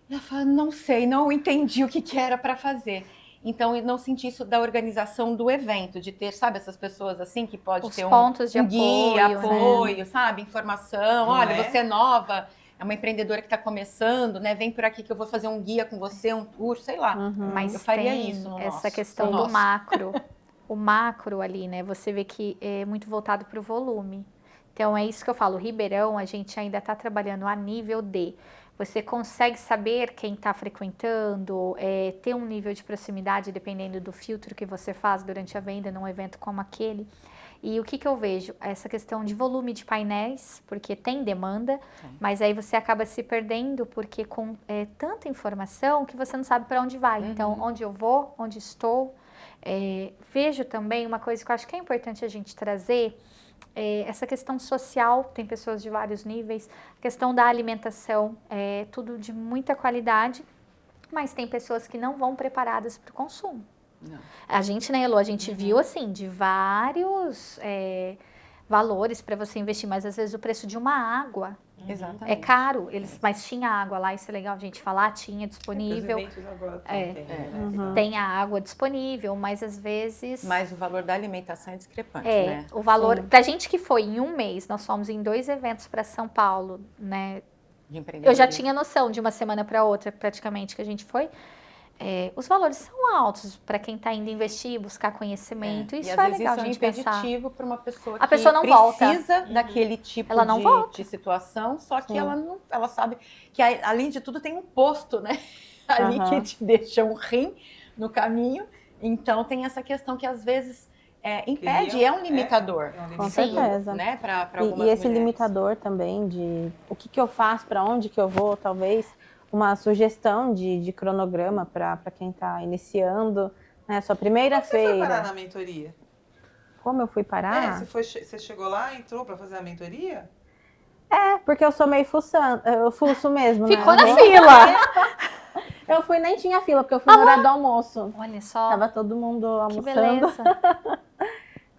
e ela fala, não sei, não entendi o que era para fazer. Então, eu não senti isso da organização do evento, de ter, sabe, essas pessoas assim, que pode ter pontos de guia, apoio, né? Sabe, informação, olha, você é nova, é uma empreendedora que está começando, né, vem por aqui que eu vou fazer um guia com você, um tour, sei lá. Mas eu faria tem isso no essa questão do macro. O macro ali, né, você vê que é muito voltado para o volume. Então, é isso que eu falo, Ribeirão, a gente ainda está trabalhando a nível de... Você consegue saber quem está frequentando, ter um nível de proximidade dependendo do filtro que você faz durante a venda num evento como aquele. E o que eu vejo? Essa questão de volume de painéis, porque tem demanda, mas aí você acaba se perdendo porque com tanta informação que você não sabe para onde vai. Então, onde eu vou, onde estou. Vejo também uma coisa que eu acho que é importante a gente trazer, essa questão social, tem pessoas de vários níveis, a questão da alimentação, tudo de muita qualidade, mas tem pessoas que não vão preparadas para o consumo. Não. A gente, né, Elô, a gente viu assim, de vários valores para você investir, mas às vezes o preço de uma água é caro, mas tinha água lá, isso é legal a gente falar, tinha disponível. Tem a água disponível, mas às vezes... Mas o valor da alimentação é discrepante, né? O valor, pra gente que foi em um mês, nós fomos em 2 eventos para São Paulo, né? Eu já tinha noção de uma semana para outra, praticamente, que a gente foi. os valores são altos para quem está indo investir, buscar conhecimento. Isso e às é vezes legal a isso é um gente pensar. impeditivo para uma pessoa A pessoa não volta. precisa daquele tipo Ela não volta. de situação, só que Sim. ela sabe que além de tudo tem um posto, né? Ali que te deixa um rim no caminho. Então tem essa questão que às vezes impede, é um limitador. Com certeza. Né? Para algumas E esse mulheres. limitador também de o que eu faço, para onde que eu vou, talvez uma sugestão de cronograma para quem está iniciando, né? Sua primeira Você foi parar feira. na mentoria? Como eu fui parar? Você chegou lá, entrou para fazer a mentoria? Porque eu sou meio fuçando, eu fuço mesmo, Ficou né? na fila. Eu fui, nem tinha fila, porque eu fui no horário do almoço. Olha só, Tava todo mundo que almoçando. beleza.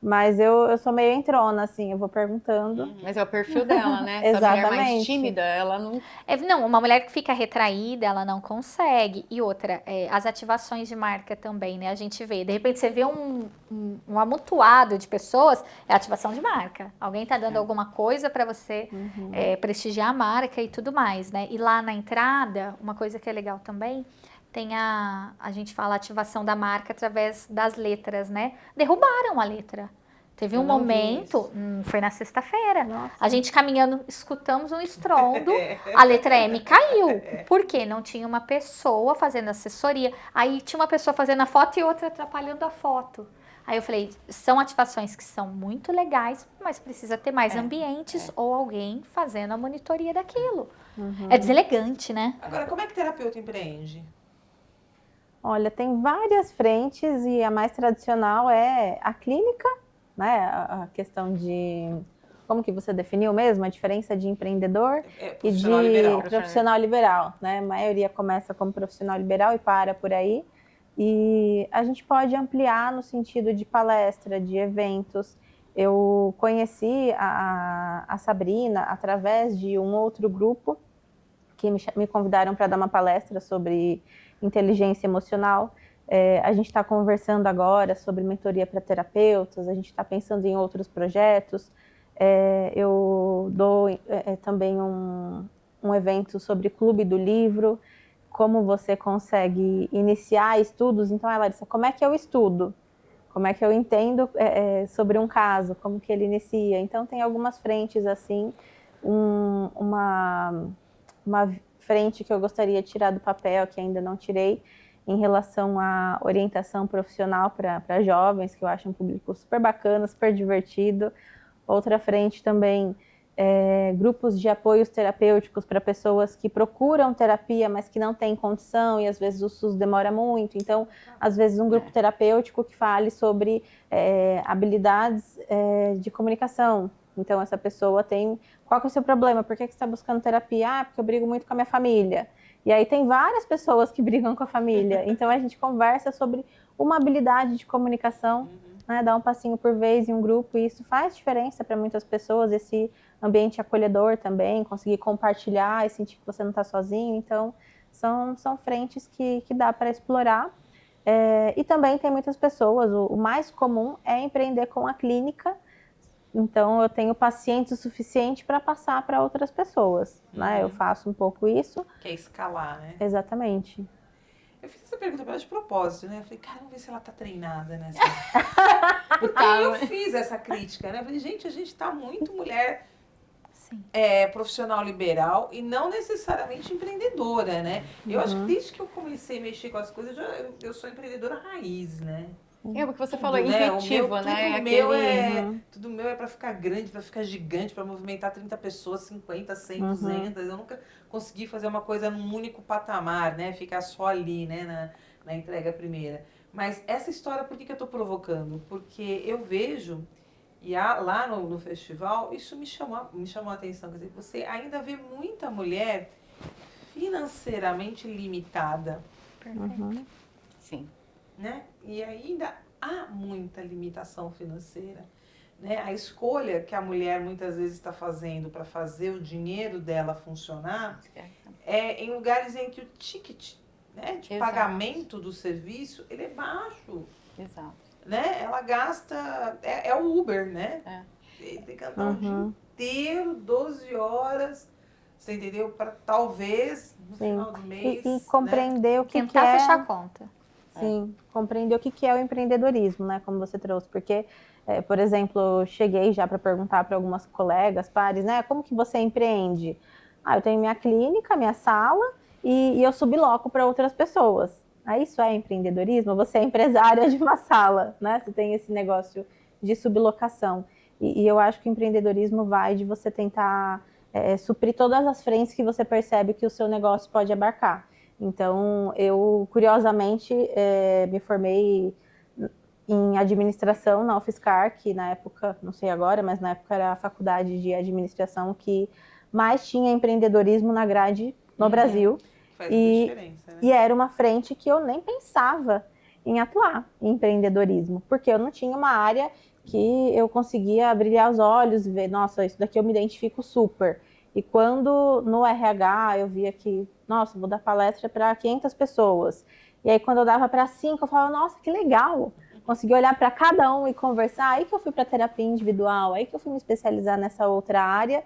Mas eu sou meio entrona, assim, eu vou perguntando. Mas é o perfil dela, né? Essa mulher mais Exatamente. tímida, ela não... Não, uma mulher que fica retraída, ela não consegue. E outra, as ativações de marca também, né? A gente vê, de repente você vê um amontoado de pessoas, é ativação de marca. Alguém tá dando alguma coisa para você prestigiar a marca e tudo mais, né? E lá na entrada, uma coisa que é legal também, tem a gente fala ativação da marca através das letras, né? Derrubaram a letra. Teve um Eu não vi momento, foi na sexta-feira, Nossa. a gente caminhando, escutamos um estrondo, a letra M caiu. Por quê? Não tinha uma pessoa fazendo assessoria. Aí tinha uma pessoa fazendo a foto e outra atrapalhando a foto. Aí eu falei, são ativações que são muito legais, mas precisa ter mais ambientes ou alguém fazendo a monitoria daquilo. É deselegante, né? Agora, como é que terapeuta empreende? Olha, tem várias frentes e a mais tradicional é a clínica, né? A questão de como que você definiu mesmo a diferença de empreendedor e de Profissional liberal. profissional liberal, né? A maioria começa como profissional liberal e para por aí. E a gente pode ampliar no sentido de palestra, de eventos. Eu conheci a Sabrina através de um outro grupo que me convidaram para dar uma palestra sobre inteligência emocional. A gente está conversando agora sobre mentoria para terapeutas, a gente está pensando em outros projetos. Eu dou também um evento sobre clube do livro, como você consegue iniciar estudos. Então, Larissa, como é que eu estudo? Como é que eu entendo sobre um caso? Como que ele inicia? Então, tem algumas frentes assim, uma frente que eu gostaria de tirar do papel, que ainda não tirei, em relação à orientação profissional para jovens, que eu acho um público super bacana, super divertido. Outra frente também, grupos de apoios terapêuticos para pessoas que procuram terapia, mas que não têm condição, e às vezes o SUS demora muito. Então, às vezes um grupo terapêutico que fale sobre habilidades de comunicação. Então, essa pessoa tem... Qual que é o seu problema? Por que você está buscando terapia? Porque eu brigo muito com a minha família. E aí tem várias pessoas que brigam com a família. Então, a gente conversa sobre uma habilidade de comunicação, né? Dar um passinho por vez em um grupo. E isso faz diferença para muitas pessoas. Esse ambiente acolhedor também, conseguir compartilhar e sentir que você não está sozinho. Então, são frentes que dá para explorar. E também tem muitas pessoas, o mais comum é empreender com a clínica. Então, eu tenho paciente o suficiente para passar para outras pessoas, né? Eu faço um pouco isso. Que é escalar, né? Exatamente. Eu fiz essa pergunta pra ela de propósito, né? Eu falei, cara, vamos ver se ela tá treinada nessa. Porque aí eu fiz essa crítica, né? Eu falei, gente, a gente tá muito mulher Sim. Profissional liberal e não necessariamente empreendedora, né? Eu acho que desde que eu comecei a mexer com as coisas, eu sou empreendedora raiz, né? O que você Tudo, falou, é né? intuitivo, né? Tudo meu é para ficar grande, para ficar gigante, para movimentar 30 pessoas, 50, 100, 200. Eu nunca consegui fazer uma coisa num único patamar, né? Ficar só ali, né? Na entrega primeira. Mas essa história, por que eu estou provocando? Porque eu vejo, e lá no festival, isso me chamou a atenção. Quer dizer, você ainda vê muita mulher financeiramente limitada. Perfeito. Sim. Né? E ainda há muita limitação financeira, né? A escolha que a mulher muitas vezes está fazendo para fazer o dinheiro dela funcionar é em lugares em que o ticket, né, de pagamento do serviço ele é baixo. Exato. Né? Ela gasta, é o Uber, né? Tem que andar o dia inteiro, 12 horas, Você entendeu? Para talvez no Sim. final do mês. E compreender o que Tentar é. fechar a conta. Sim, compreender o que é o empreendedorismo, né? Como você trouxe, porque, por exemplo, eu cheguei já para perguntar para algumas colegas, pares, né? Como que você empreende? Ah, eu tenho minha clínica, minha sala e eu subloco para outras pessoas. Ah, isso é empreendedorismo? Você é empresária de uma sala, né? Você tem esse negócio de sublocação. E eu acho que o empreendedorismo vai de você tentar suprir todas as frentes que você percebe que o seu negócio pode abarcar. Então, eu, curiosamente, me formei em administração na UFSCar, que na época, não sei agora, mas na época era a faculdade de administração que mais tinha empreendedorismo na grade no Brasil. Faz muita diferença, né? E era uma frente que eu nem pensava em atuar em empreendedorismo, porque eu não tinha uma área que eu conseguia brilhar os olhos e ver, nossa, isso daqui eu me identifico super. E quando no RH eu via que, nossa, vou dar palestra para 500 pessoas. E aí quando eu dava para 5, eu falava, nossa, que legal. Consegui olhar para cada um e conversar. Aí que eu fui para terapia individual, aí que eu fui me especializar nessa outra área.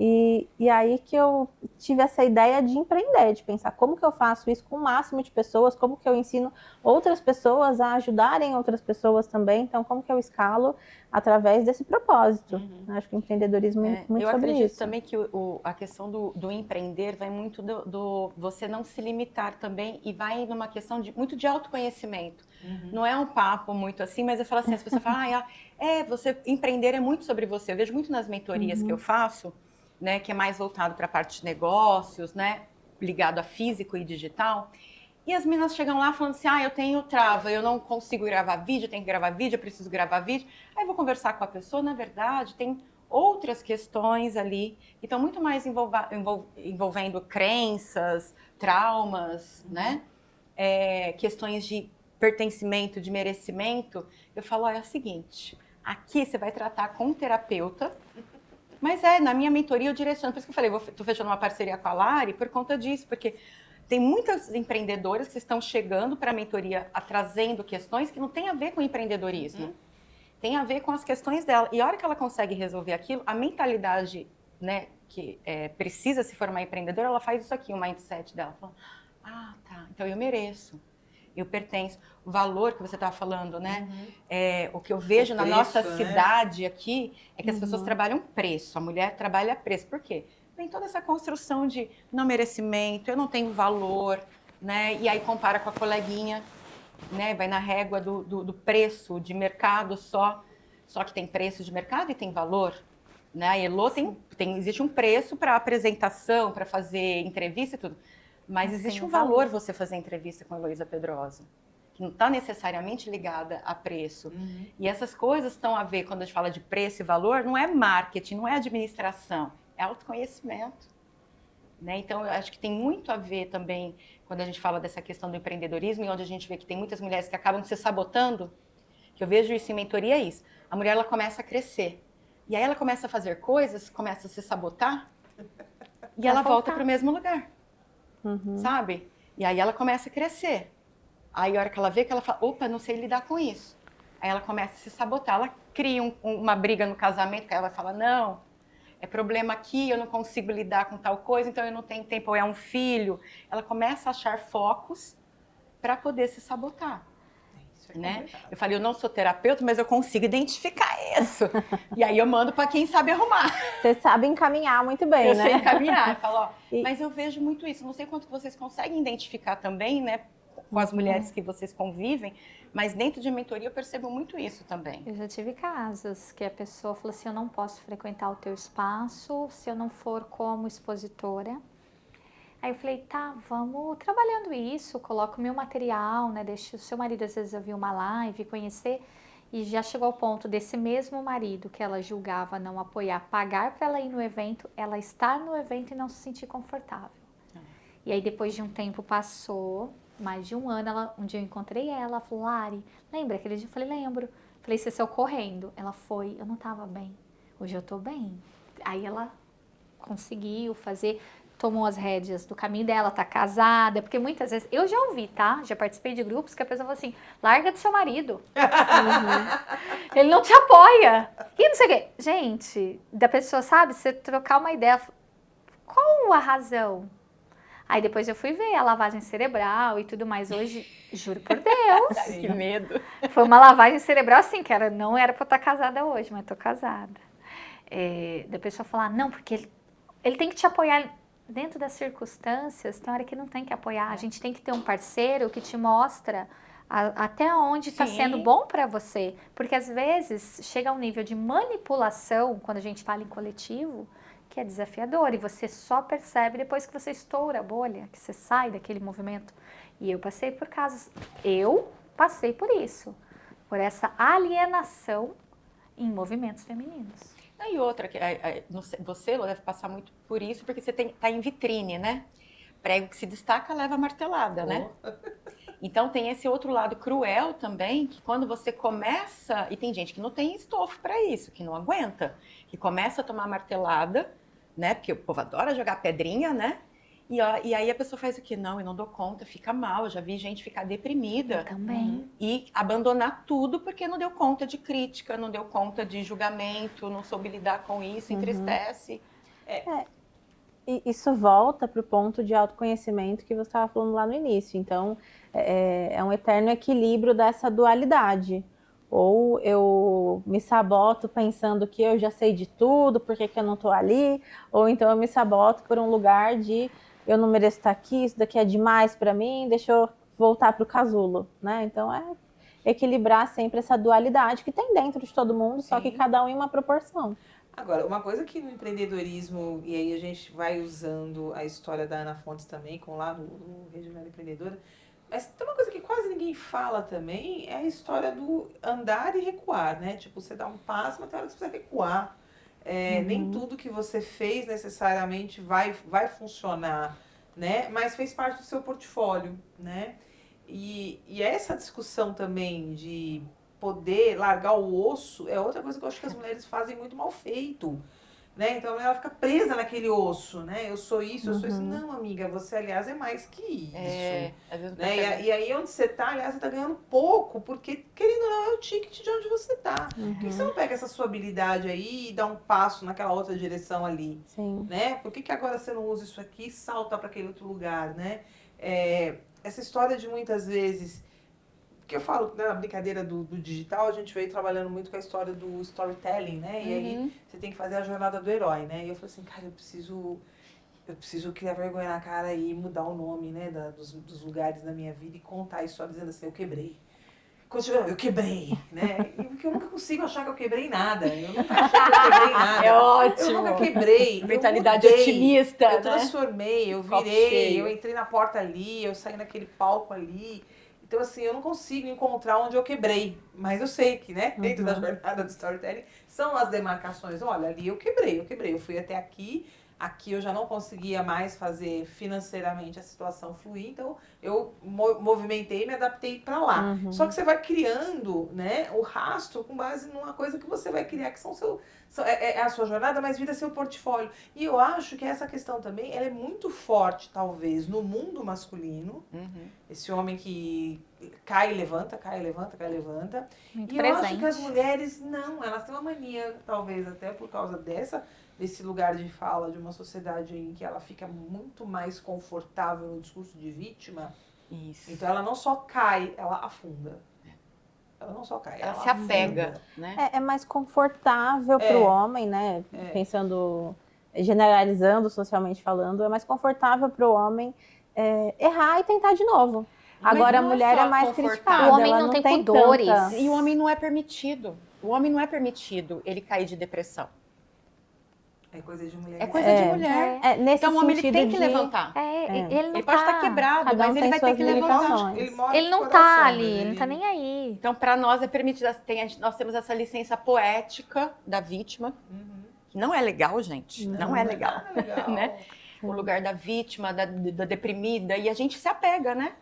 E aí que eu tive essa ideia de empreender, de pensar como que eu faço isso com o máximo de pessoas, como que eu ensino outras pessoas a ajudarem outras pessoas também. Então, como que eu escalo através desse propósito. Acho que o empreendedorismo é muito eu sobre acredito isso. também que a questão do empreender vai muito do você não se limitar também e vai numa questão muito de autoconhecimento. Não é um papo muito assim, mas eu falo assim, as pessoas falam, você empreender é muito sobre você. Eu vejo muito nas mentorias que eu faço, né, que é mais voltado para a parte de negócios, né, ligado a físico e digital. E as meninas chegam lá falando assim, eu tenho trava, eu não consigo gravar vídeo, eu tenho que gravar vídeo, eu preciso gravar vídeo. Aí eu vou conversar com a pessoa, na verdade, tem outras questões ali que estão muito mais envolvendo crenças, traumas, né? Questões de pertencimento, de merecimento. Eu falo, é o seguinte, aqui você vai tratar com um terapeuta, mas na minha mentoria eu direciono, por isso que eu falei, estou fechando uma parceria com a Lari por conta disso, porque tem muitas empreendedoras que estão chegando para a mentoria trazendo questões que não tem a ver com empreendedorismo. Tem a ver com as questões dela. E a hora que ela consegue resolver aquilo, a mentalidade, né, que precisa se formar empreendedora, ela faz isso aqui, o mindset dela. Fala, tá, então eu mereço, eu pertenço. O valor que você estava falando, né? O que eu vejo na nossa cidade aqui é que as pessoas trabalham preço. A mulher trabalha preço. Por quê? Tem toda essa construção de não merecimento, eu não tenho valor, né? E aí compara com a coleguinha, né? Vai na régua do preço de mercado só que tem preço de mercado e tem valor, né? A Elo existe um preço para apresentação, para fazer entrevista e tudo, mas existe um valor você fazer entrevista com a Heloísa Pedrosa, que não está necessariamente ligada a preço. E essas coisas estão a ver, quando a gente fala de preço e valor, não é marketing, não é administração, é autoconhecimento, né? Então, eu acho que tem muito a ver também, quando a gente fala dessa questão do empreendedorismo, e onde a gente vê que tem muitas mulheres que acabam se sabotando, que eu vejo isso em mentoria, é isso. A mulher, ela começa a crescer. E aí ela começa a fazer coisas, começa a se sabotar, e ela volta para o mesmo lugar, sabe? E aí ela começa a crescer. Aí a hora que ela vê que ela fala, opa, não sei lidar com isso. Aí ela começa a se sabotar, ela cria uma briga no casamento, que ela vai falar, não, é problema aqui, eu não consigo lidar com tal coisa, então eu não tenho tempo, ou é um filho. Ela começa a achar focos para poder se sabotar. Né? Eu falei, eu não sou terapeuta, mas eu consigo identificar isso. E aí eu mando para quem sabe arrumar. Você sabe encaminhar muito bem, eu né? Eu sei encaminhar. Eu falo, mas eu vejo muito isso. Não sei quanto vocês conseguem identificar também, né? Com as mulheres que vocês convivem, mas dentro de mentoria eu percebo muito isso também. Eu já tive casos que a pessoa falou assim, eu não posso frequentar o teu espaço se eu não for como expositora. Aí eu falei, tá, vamos trabalhando isso, coloca o meu material, né, deixa o seu marido às vezes ouvir uma live, conhecer, e já chegou ao ponto desse mesmo marido que ela julgava não apoiar, pagar para ela ir no evento, ela estar no evento e não se sentir confortável. E aí depois de um tempo passou, mais de um ano, um dia eu encontrei ela falou, Lari, lembra aquele dia? Eu falei, lembro. Falei, você saiu correndo. Ela foi, eu não tava bem, hoje eu tô bem. Aí ela conseguiu fazer, tomou as rédeas do caminho dela, tá casada, porque muitas vezes, eu já ouvi, tá? Já participei de grupos que a pessoa fala assim, larga do seu marido. Ele não te apoia. E não sei o quê. Gente, da pessoa, sabe, você trocar uma ideia, qual a razão? Aí depois eu fui ver a lavagem cerebral e tudo mais. Hoje, juro por Deus, Que medo. foi uma lavagem cerebral assim, que não era pra eu estar casada hoje, mas tô casada. Da pessoa falar, não, porque ele tem que te apoiar dentro das circunstâncias, tem hora que não tem que apoiar. A gente tem que ter um parceiro que te mostra até onde está Sim. sendo bom para você. Porque às vezes chega a um nível de manipulação, quando a gente fala em coletivo, que é desafiador. E você só percebe depois que você estoura a bolha, que você sai daquele movimento. E eu passei por casos, eu passei por isso. Por essa alienação em movimentos femininos. E outra, você deve passar muito por isso, porque você tá em vitrine, né? Prego que se destaca leva martelada, né? Então tem esse outro lado cruel também, que quando você começa, e tem gente que não tem estofo para isso, que não aguenta, que começa a tomar martelada, né? Porque o povo adora jogar pedrinha, né? E aí a pessoa faz o quê? Não, eu não dou conta, fica mal. Eu já vi gente ficar deprimida. Eu também. E abandonar tudo porque não deu conta de crítica, não deu conta de julgamento, não soube lidar com isso, entristece. E isso volta para o ponto de autoconhecimento que você estava falando lá no início. Então, é um eterno equilíbrio dessa dualidade. Ou eu me saboto pensando que eu já sei de tudo, por que eu não estou ali? Ou então eu me saboto por um lugar de eu não mereço estar aqui, isso daqui é demais para mim, deixa eu voltar para o casulo, né? Então, é equilibrar sempre essa dualidade que tem dentro de todo mundo, só que cada um em uma proporção. Agora, uma coisa que no empreendedorismo, e aí a gente vai usando a história da Ana Fontes também, com lá no Rede Mulher Empreendedora, mas tem uma coisa que quase ninguém fala também, é a história do andar e recuar, né? Tipo, você dá um passo, mas tem hora que você precisa recuar. Nem tudo que você fez necessariamente vai funcionar, né? Mas fez parte do seu portfólio, né? E essa discussão também de poder largar o osso é outra coisa que eu acho que as mulheres fazem muito mal feito, né? Então ela fica presa naquele osso, né? Eu sou isso, eu sou isso. Não, amiga, você aliás é mais que isso. Às vezes Né? E aí onde você tá, aliás, você tá ganhando pouco, porque querendo ou não é o ticket de onde você tá. Por que você não pega essa sua habilidade aí e dá um passo naquela outra direção ali? Sim. Né? Por que agora você não usa isso aqui e salta para aquele outro lugar, né? Essa história de muitas vezes, que eu falo, na brincadeira do digital, a gente veio trabalhando muito com a história do storytelling, né? E aí você tem que fazer a jornada do herói, né? E eu falei assim, cara, eu preciso criar vergonha na cara e mudar o nome, né, dos lugares da minha vida e contar a história dizendo assim, eu quebrei. Quando eu quebrei, né? E porque eu nunca consigo achar que eu quebrei nada. Eu nunca achei que eu quebrei nada. É ótimo. Eu nunca quebrei. Mentalidade eu mudei, otimista, eu né? transformei, eu Copo virei, cheio. eu entrei na porta ali, eu saí naquele palco ali. Então, assim, eu não consigo encontrar onde eu quebrei. Mas eu sei que, né, dentro da jornada do storytelling, são as demarcações. Olha, ali eu quebrei. Eu fui até aqui. Aqui eu já não conseguia mais fazer financeiramente a situação fluir, então eu movimentei e me adaptei para lá. Só que você vai criando, né, o rastro com base numa coisa que você vai criar, que são a sua jornada, mas vira seu portfólio. E eu acho que essa questão também ela é muito forte, talvez, no mundo masculino. Esse homem que cai e levanta, cai e levanta, cai e levanta. Muito e presente. eu acho que as mulheres, não, elas têm uma mania, talvez até por causa desse lugar de fala de uma sociedade em que ela fica muito mais confortável no discurso de vítima. Isso. Então ela não só cai, ela afunda. Ela não só cai, Ela se afunda. apega, né? É mais confortável para o homem, né? Pensando, generalizando socialmente falando, é mais confortável para o homem errar e tentar de novo. Mas Agora a não é mulher só é mais confortável. criticada. O homem ela não tem tem pudores. tanta- E o homem não é permitido. O homem não é permitido ele cair de depressão. É coisa de mulher. É coisa de mulher. Nesse Então o homem ele sentido tem que de- levantar. Ele não Ele pode estar quebrado, Cada um mas ele tem vai ter suas que levantar. limitações. Ele não tá ali, ele não tá nem aí. Então, para nós é permitido, nós temos essa licença poética da vítima, que não é legal, gente. Não é legal. legal. Né? O lugar da vítima, da deprimida, e a gente se apega, né?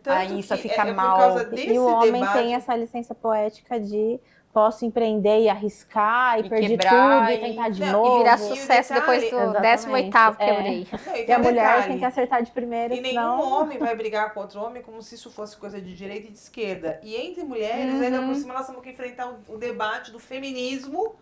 Tanto Aí isso que fica por mal. causa desse E o homem debate, tem essa licença poética de posso empreender e arriscar e, E perder quebrar tudo e e- tentar de Não, novo. E virar o sucesso detalhe- depois do Exatamente, 18º é. quebrei. Não, E a mulher detalhe, tem que acertar de primeira, e nenhum senão... homem vai brigar com outro homem como se isso fosse coisa de direita e de esquerda. E entre mulheres, ainda por cima, nós temos que enfrentar o debate do feminismo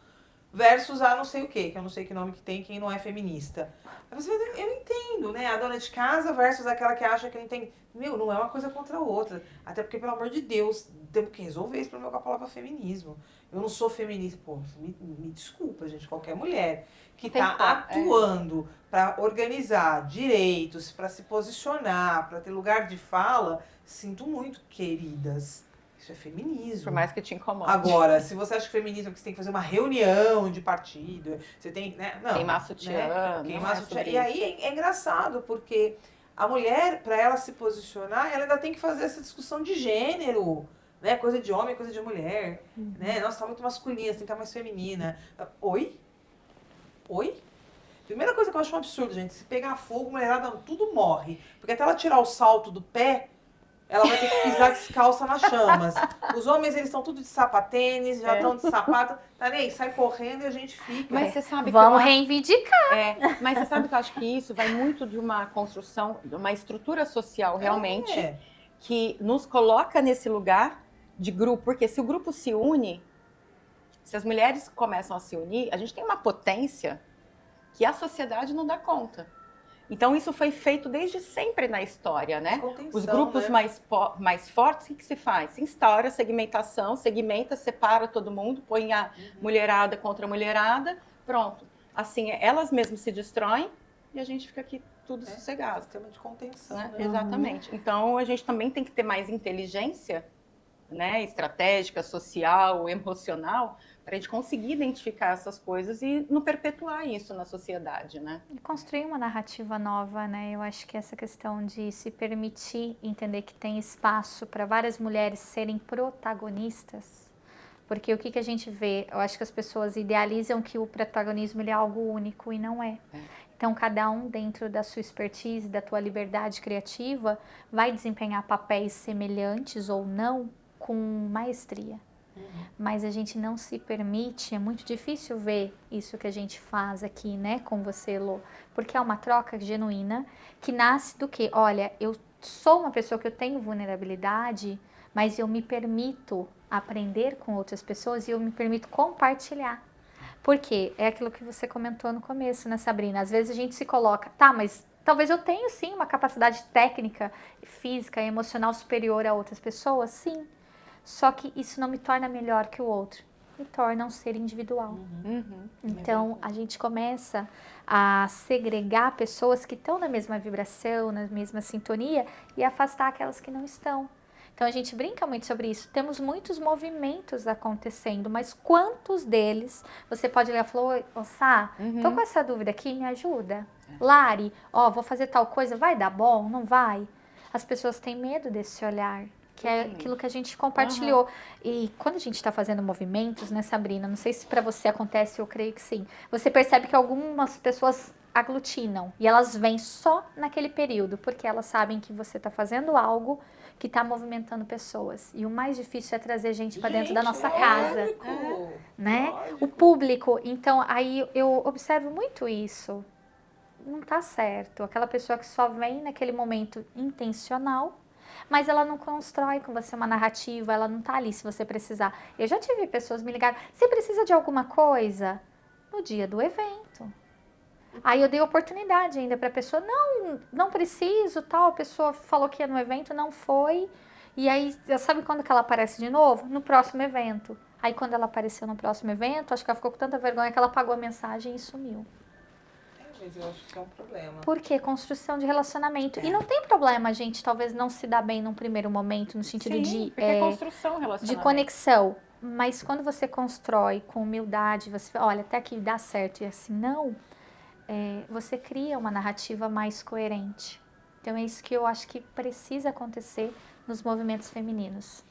versus a não sei o quê, que eu não sei que nome que tem quem não é feminista. Aí você vai, eu entendo, né? A dona de casa versus aquela que acha que não tem... Meu, não é uma coisa contra a outra. Até porque, pelo amor de Deus, temos que resolver esse problema com a palavra feminismo. Eu não sou feminista. Pô, me desculpa, gente, qualquer mulher que está atuando para organizar direitos, para se posicionar, para ter lugar de fala, sinto muito, queridas. Isso é feminismo. Por mais que te incomode. Agora, se você acha que feminismo é que você tem que fazer uma reunião de partido, você tem, né? Não. Queimar sutiã. Né? Queimar sutiã. E aí é engraçado, porque a mulher, para ela se posicionar, ela ainda tem que fazer essa discussão de gênero, né? Coisa de homem, coisa de mulher, né? Nossa, tá muito masculina, você tem que estar mais feminina. Oi? Primeira coisa que eu acho um absurdo, gente, se pegar fogo, mulherada, tudo morre. Porque até ela tirar o salto do pé, ela vai ter que pisar descalça nas chamas. Os homens, eles estão tudo de sapatênis, já estão de sapato. Tá nem aí, sai correndo e a gente fica. Mas você sabe Vamos reivindicar. Mas você sabe que eu acho que isso vai muito de uma construção, de uma estrutura social realmente, que nos coloca nesse lugar de grupo. Porque se o grupo se une, se as mulheres começam a se unir, a gente tem uma potência que a sociedade não dá conta. Então, isso foi feito desde sempre na história, né? Os grupos, né, mais fortes, o que se faz? Se instaura segmentação, segmenta, separa todo mundo, põe a mulherada contra a mulherada, pronto. Assim, elas mesmas se destroem e a gente fica aqui tudo sossegado. Sistema de contenção, né? Né? Exatamente. Então, a gente também tem que ter mais inteligência, né, estratégica, social, emocional, para a gente conseguir identificar essas coisas e não perpetuar isso na sociedade, né? E construir uma narrativa nova, né? Eu acho que essa questão de se permitir entender que tem espaço para várias mulheres serem protagonistas, porque o que a gente vê? Eu acho que as pessoas idealizam que o protagonismo ele é algo único e não é. Então, cada um dentro da sua expertise, da tua liberdade criativa, vai desempenhar papéis semelhantes ou não com maestria. Mas a gente não se permite, é muito difícil ver isso que a gente faz aqui, né, com você, Lô, porque é uma troca genuína que nasce do que? Olha, eu sou uma pessoa que eu tenho vulnerabilidade, mas eu me permito aprender com outras pessoas e eu me permito compartilhar. Porque é aquilo que você comentou no começo, né, Sabrina? Às vezes a gente se coloca, tá, mas talvez eu tenha sim uma capacidade técnica, física, emocional superior a outras pessoas, sim. Só que isso não me torna melhor que o outro, me torna um ser individual. Então, a gente começa a segregar pessoas que estão na mesma vibração, na mesma sintonia e afastar aquelas que não estão. Então, a gente brinca muito sobre isso. Temos muitos movimentos acontecendo, mas quantos deles você pode olhar e falar, ô Sá, tô com essa dúvida aqui, me ajuda. Lari, ó, vou fazer tal coisa, vai dar bom? Não vai? As pessoas têm medo desse olhar. Que é aquilo que a gente compartilhou. E quando a gente está fazendo movimentos, né, Sabrina? Não sei se para você acontece, eu creio que sim. Você percebe que algumas pessoas aglutinam e elas vêm só naquele período, porque elas sabem que você está fazendo algo que está movimentando pessoas. E o mais difícil é trazer gente para dentro da nossa casa. Né? O público. Então, aí eu observo muito isso. Não tá certo. Aquela pessoa que só vem naquele momento intencional, mas ela não constrói com você uma narrativa, ela não tá ali se você precisar. Eu já tive pessoas me ligaram, você precisa de alguma coisa? No dia do evento. Aí eu dei oportunidade ainda pra pessoa, não preciso, tal, a pessoa falou que ia no evento, não foi. E aí, sabe quando que ela aparece de novo? No próximo evento. Aí quando ela apareceu no próximo evento, acho que ela ficou com tanta vergonha que ela apagou a mensagem e sumiu. Mas eu acho que é um problema. Por quê? Construção de relacionamento. E não tem problema, gente, talvez não se dar bem num primeiro momento, no sentido de... é construção relacionamento. De conexão. Mas quando você constrói com humildade, você olha, até aqui dá certo e assim, não, você cria uma narrativa mais coerente. Então é isso que eu acho que precisa acontecer nos movimentos femininos.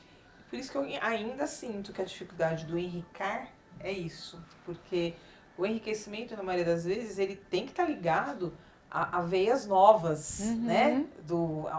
Por isso que eu ainda sinto que a dificuldade do enricar é isso. Porque o enriquecimento, na maioria das vezes, ele tem que estar ligado a veias novas, né?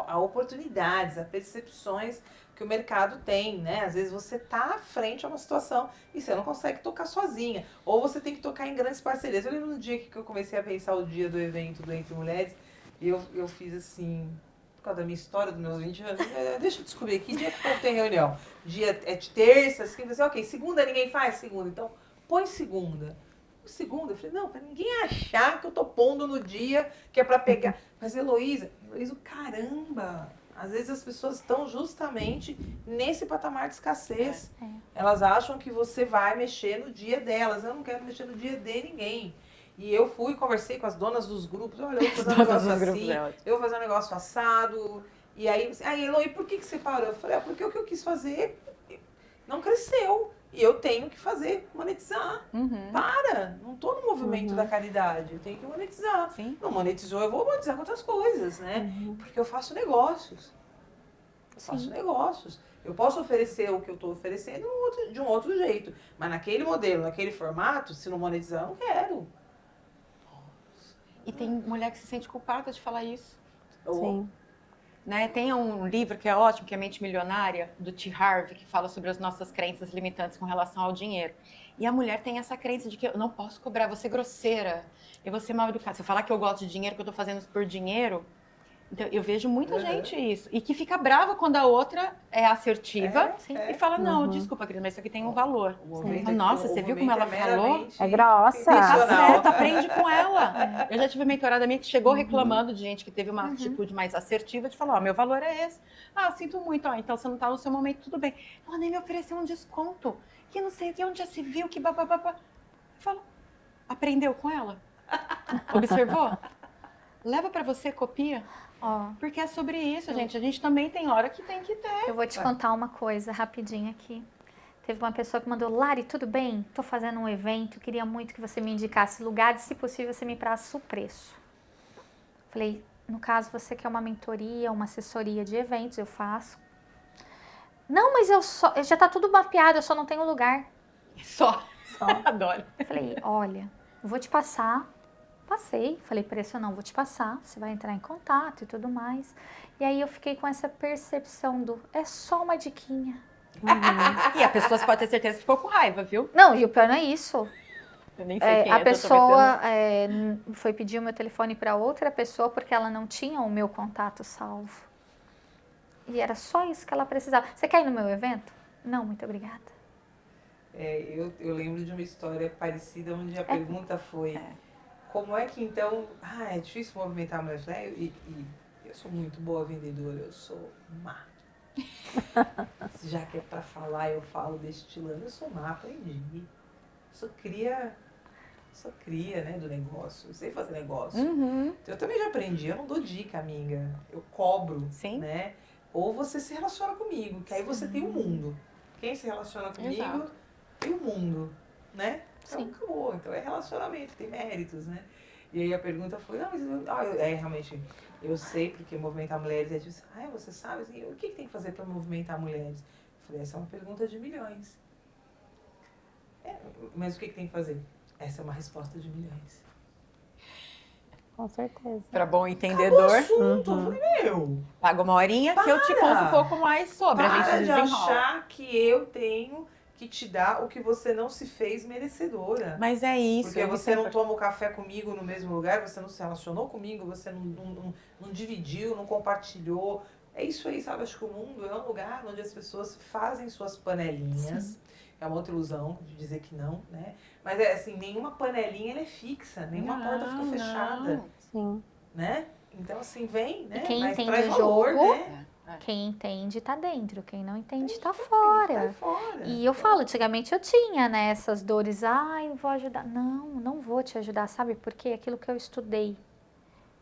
A oportunidades, a percepções que o mercado tem, né? Às vezes você tá à frente a uma situação e você não consegue tocar sozinha. Ou você tem que tocar em grandes parcerias. Eu lembro no dia que eu comecei a pensar o dia do evento do Entre Mulheres, e eu fiz assim, por causa da minha história, dos meus 20 anos, deixa eu descobrir que dia que o povo tem reunião. Dia é de terça, quinta, assim, ok, segunda ninguém faz? Segunda, então põe segunda. segunda. Eu falei, não, para ninguém achar que eu tô pondo no dia que é para pegar. Mas Heloísa, caramba, às vezes as pessoas estão justamente nesse patamar de escassez. Elas acham que você vai mexer no dia delas. Eu não quero mexer no dia de ninguém. E eu fui, conversei com as donas dos grupos. Olha, eu vou fazer um negócio assim, eu vou fazer um negócio assado. E aí, Eloy, por que você parou? Eu falei, porque o que eu quis fazer não cresceu. E eu tenho que fazer, monetizar. Não tô no movimento da caridade, eu tenho que monetizar. Sim. Não monetizou, eu vou monetizar com outras coisas, né? Porque eu faço negócios. Eu posso oferecer o que eu estou oferecendo de um outro jeito. Mas naquele modelo, naquele formato, se não monetizar, eu não quero. E tem mulher que se sente culpada de falar isso. Sim. Né? Tem um livro que é ótimo, que é Mente Milionária, do T. Harv, que fala sobre as nossas crenças limitantes com relação ao dinheiro. E a mulher tem essa crença de que eu não posso cobrar, vou ser grosseira, eu vou ser mal educada. Se eu falar que eu gosto de dinheiro, que eu estou fazendo isso por dinheiro... Então, eu vejo muita gente isso. E que fica brava quando a outra é assertiva e fala, não, desculpa, querida, mas isso aqui tem um valor. Então, nossa, você viu como ela falou? É grossa. Tá certo, aprende com ela. Eu já tive mentorada minha que chegou reclamando de gente que teve uma atitude mais assertiva de falar, ó, meu valor é esse. Ah, sinto muito, ó, então você não tá no seu momento, tudo bem. Ela nem me ofereceu um desconto, que não sei onde já se viu, que bababá. Eu falo, aprendeu com ela? Observou? Leva pra você, copia. Porque é sobre isso, gente. A gente também tem hora que tem que ter. Eu vou te contar uma coisa rapidinho aqui. Teve uma pessoa que mandou, Lari, tudo bem? Tô fazendo um evento, queria muito que você me indicasse lugares, se possível você me passa o preço. Falei, no caso você quer uma mentoria, uma assessoria de eventos, eu faço. Não, mas já tá tudo mapeado, eu só não tenho lugar. Só. Adoro. Falei, olha, eu vou te passar. Passei, falei, preço eu não vou te passar, você vai entrar em contato e tudo mais. E aí eu fiquei com essa percepção é só uma diquinha. E a pessoa pode ter certeza que ficou com raiva, viu? Não, e o pior não é isso. Eu nem sei quem a pessoa foi pedir o meu telefone para outra pessoa porque ela não tinha o meu contato salvo. E era só isso que ela precisava. Você quer ir no meu evento? Não, muito obrigada. Eu lembro de uma história parecida onde a pergunta foi... Como é que então... é difícil movimentar mulheres, né? E eu sou muito boa vendedora, eu sou má. Já que é pra falar, eu falo destilando, eu sou má, aprendi. Sou cria, né, do negócio. Eu sei fazer negócio. Então, eu também já aprendi, eu não dou dica, amiga. Eu cobro, né? Ou você se relaciona comigo, que aí você tem o mundo. Quem se relaciona comigo tem o mundo, né? Então, acabou. Então, é relacionamento, tem méritos, né? E aí a pergunta foi, não, mas realmente, eu sei porque movimentar mulheres é tipo, você sabe, assim, o que tem que fazer para movimentar mulheres? Eu falei, essa é uma pergunta de milhões. Mas o que tem que fazer? Essa é uma resposta de milhões. Com certeza. Para bom entendedor. Eu falei, paga uma horinha que eu te conto um pouco mais sobre. A gente desenrola. Achar que eu tenho que te dá o que você não se fez merecedora. Mas é isso. Porque você não toma o café comigo no mesmo lugar, você não se relacionou comigo, você não dividiu, não compartilhou. É isso aí, sabe? Acho que o mundo é um lugar onde as pessoas fazem suas panelinhas. É uma outra ilusão de dizer que não, né? Mas é assim, nenhuma panelinha ela é fixa, nenhuma porta fica fechada. Sim. Né? Então assim, vem, né? E quem mas entende traz o valor, jogo, né? Quem entende tá dentro, quem não entende tá fora. Tá fora. E eu falo, antigamente eu tinha, né, essas dores, eu vou ajudar. Não vou te ajudar, sabe? Porque aquilo que eu estudei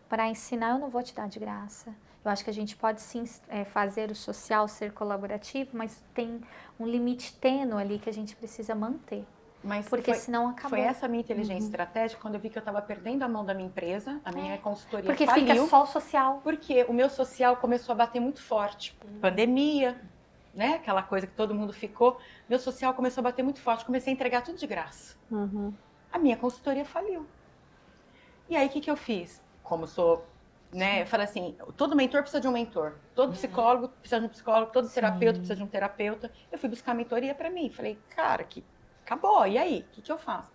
para ensinar eu não vou te dar de graça. Eu acho que a gente pode sim fazer o social ser colaborativo, mas tem um limite tênue ali que a gente precisa manter. Mas porque senão acabou. Foi essa minha inteligência estratégica quando eu vi que eu estava perdendo a mão da minha empresa, a minha consultoria porque faliu. Fica só o social. Porque o meu social começou a bater muito forte. Pandemia, né? Aquela coisa que todo mundo ficou. Meu social começou a bater muito forte. Comecei a entregar tudo de graça. A minha consultoria faliu. E aí, o que eu fiz? Como sou... Né? Eu falei assim, todo mentor precisa de um mentor. Todo psicólogo precisa de um psicólogo. Todo terapeuta precisa de um terapeuta. Eu fui buscar mentoria para mim. Falei, cara, acabou, e aí? O que eu faço?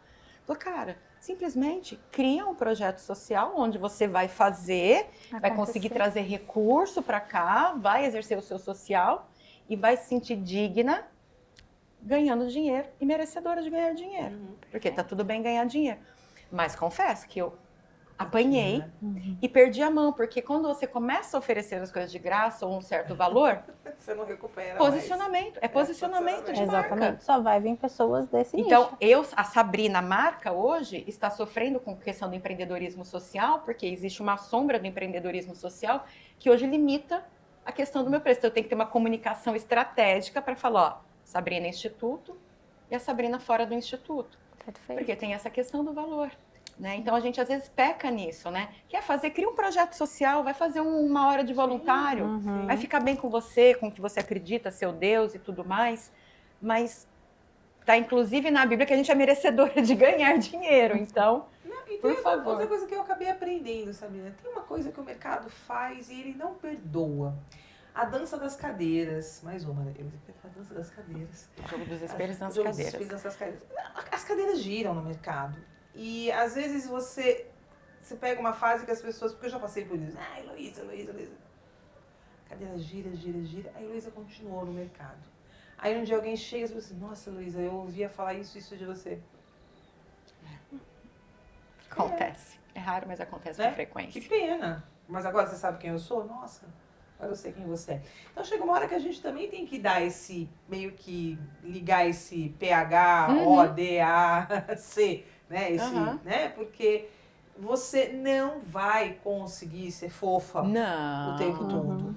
Falei, cara, simplesmente cria um projeto social onde você vai fazer, vai conseguir trazer recurso para cá, vai exercer o seu social e vai se sentir digna ganhando dinheiro e merecedora de ganhar dinheiro. Porque tá tudo bem ganhar dinheiro. Mas confesso que eu apanhei e perdi a mão, porque quando você começa a oferecer as coisas de graça ou um certo valor, Você não recupera posicionamento, é posicionamento de marca. Exatamente, só vai vir pessoas desse Então, nicho. a Sabrina marca hoje está sofrendo com a questão do empreendedorismo social, porque existe uma sombra do empreendedorismo social que hoje limita a questão do meu preço. Então, eu tenho que ter uma comunicação estratégica para falar, ó, Sabrina Instituto e a Sabrina fora do Instituto. Perfeito. Porque tem essa questão do valor. Né? Então a gente às vezes peca nisso, né? Cria um projeto social, vai fazer uma hora de voluntário, vai ficar bem com você, com o que você acredita, seu Deus e tudo mais, mas tá inclusive na Bíblia que a gente é merecedora de ganhar dinheiro, então, por favor. Outra coisa que eu acabei aprendendo, Sabrina, tem uma coisa que o mercado faz e ele não perdoa. A dança das cadeiras, mais uma, né? A dança das cadeiras. O jogo dos espelhos nas Jogo dos cadeiras. espelhos nas cadeiras. As cadeiras giram no mercado. E às vezes você pega uma fase que as pessoas, porque eu já passei por isso, ai, Heloísa. A cadeira gira, gira, gira. Aí a Heloísa continuou no mercado. Aí um dia alguém chega e fala assim, nossa, Heloísa, eu ouvia falar isso de você. Acontece. É raro, mas acontece Né? com frequência. Que pena. Mas agora você sabe quem eu sou? Nossa, agora eu sei quem você é. Então chega uma hora que a gente também tem que dar esse, meio que ligar esse PH, O, D, A, C, né? Esse, né? Porque você não vai conseguir ser fofa Não. o tempo todo.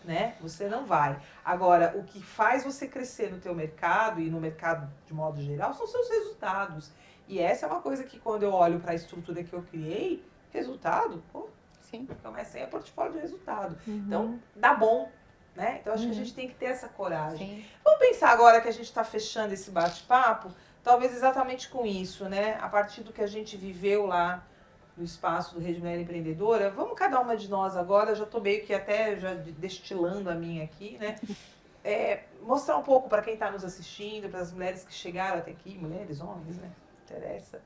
Né? Você não vai. Agora, o que faz você crescer no teu mercado e no mercado de modo geral são seus resultados. E essa é uma coisa que quando eu olho para a estrutura que eu criei, resultado, pô, Sim. comecei a portfólio de resultado. Então, dá bom, né? Então, acho que a gente tem que ter essa coragem. Sim. Vamos pensar agora que a gente está fechando esse bate-papo, talvez exatamente com isso, né? A partir do que a gente viveu lá no espaço do Rede Mulher Empreendedora, vamos cada uma de nós agora, já estou meio que até já destilando a minha aqui, né? Mostrar um pouco para quem está nos assistindo, para as mulheres que chegaram até aqui, mulheres, homens, né? Não interessa.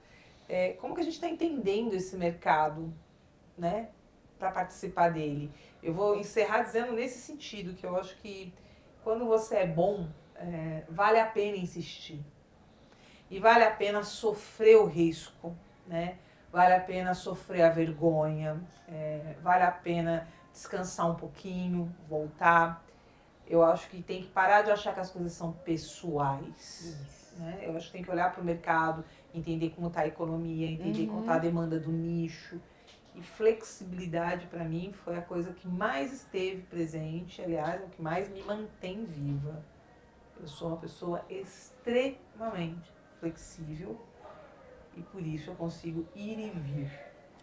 Como que a gente está entendendo esse mercado, né? Para participar dele. Eu vou encerrar dizendo nesse sentido, que eu acho que quando você é bom, vale a pena insistir. E vale a pena sofrer o risco, né? Vale a pena sofrer a vergonha, vale a pena descansar um pouquinho, voltar. Eu acho que tem que parar de achar que as coisas são pessoais. Né? Eu acho que tem que olhar para o mercado, entender como está a economia, entender como está a demanda do nicho. E flexibilidade, para mim, foi a coisa que mais esteve presente, aliás, o que mais me mantém viva. Eu sou uma pessoa extremamente flexível e por isso eu consigo ir e vir.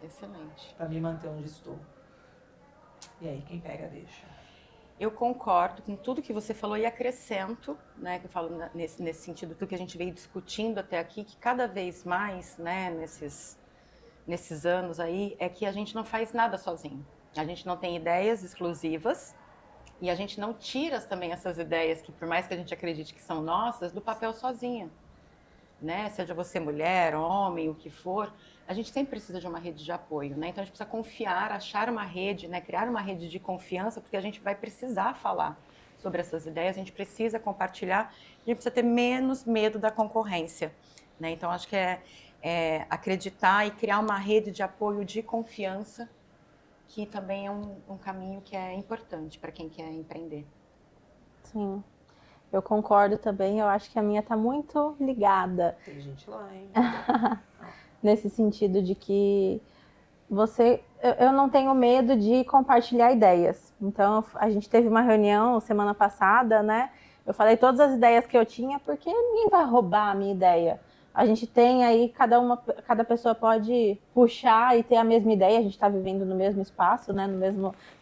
Excelente. Para me manter onde estou. E aí, quem pega, deixa. Eu concordo com tudo que você falou e acrescento, né, que eu falo nesse sentido, tudo que a gente veio discutindo até aqui, que cada vez mais, né, nesses anos aí, é que a gente não faz nada sozinho. A gente não tem ideias exclusivas e a gente não tira também essas ideias que, por mais que a gente acredite que são nossas, do papel sozinha. Né? Seja você mulher, homem, o que for, a gente sempre precisa de uma rede de apoio, né? Então a gente precisa confiar, achar uma rede, né? Criar uma rede de confiança, porque a gente vai precisar falar sobre essas ideias, a gente precisa compartilhar, a gente precisa ter menos medo da concorrência, né? Então acho que é acreditar e criar uma rede de apoio de confiança, que também é um caminho que é importante para quem quer empreender. Sim. Eu concordo também, eu acho que a minha está muito ligada. Tem gente lá, hein? Nesse sentido de que eu não tenho medo de compartilhar ideias. Então, a gente teve uma reunião semana passada, né? Eu falei todas as ideias que eu tinha, porque ninguém vai roubar a minha ideia. A gente tem aí, cada pessoa pode puxar e ter a mesma ideia, a gente está vivendo no mesmo espaço, né?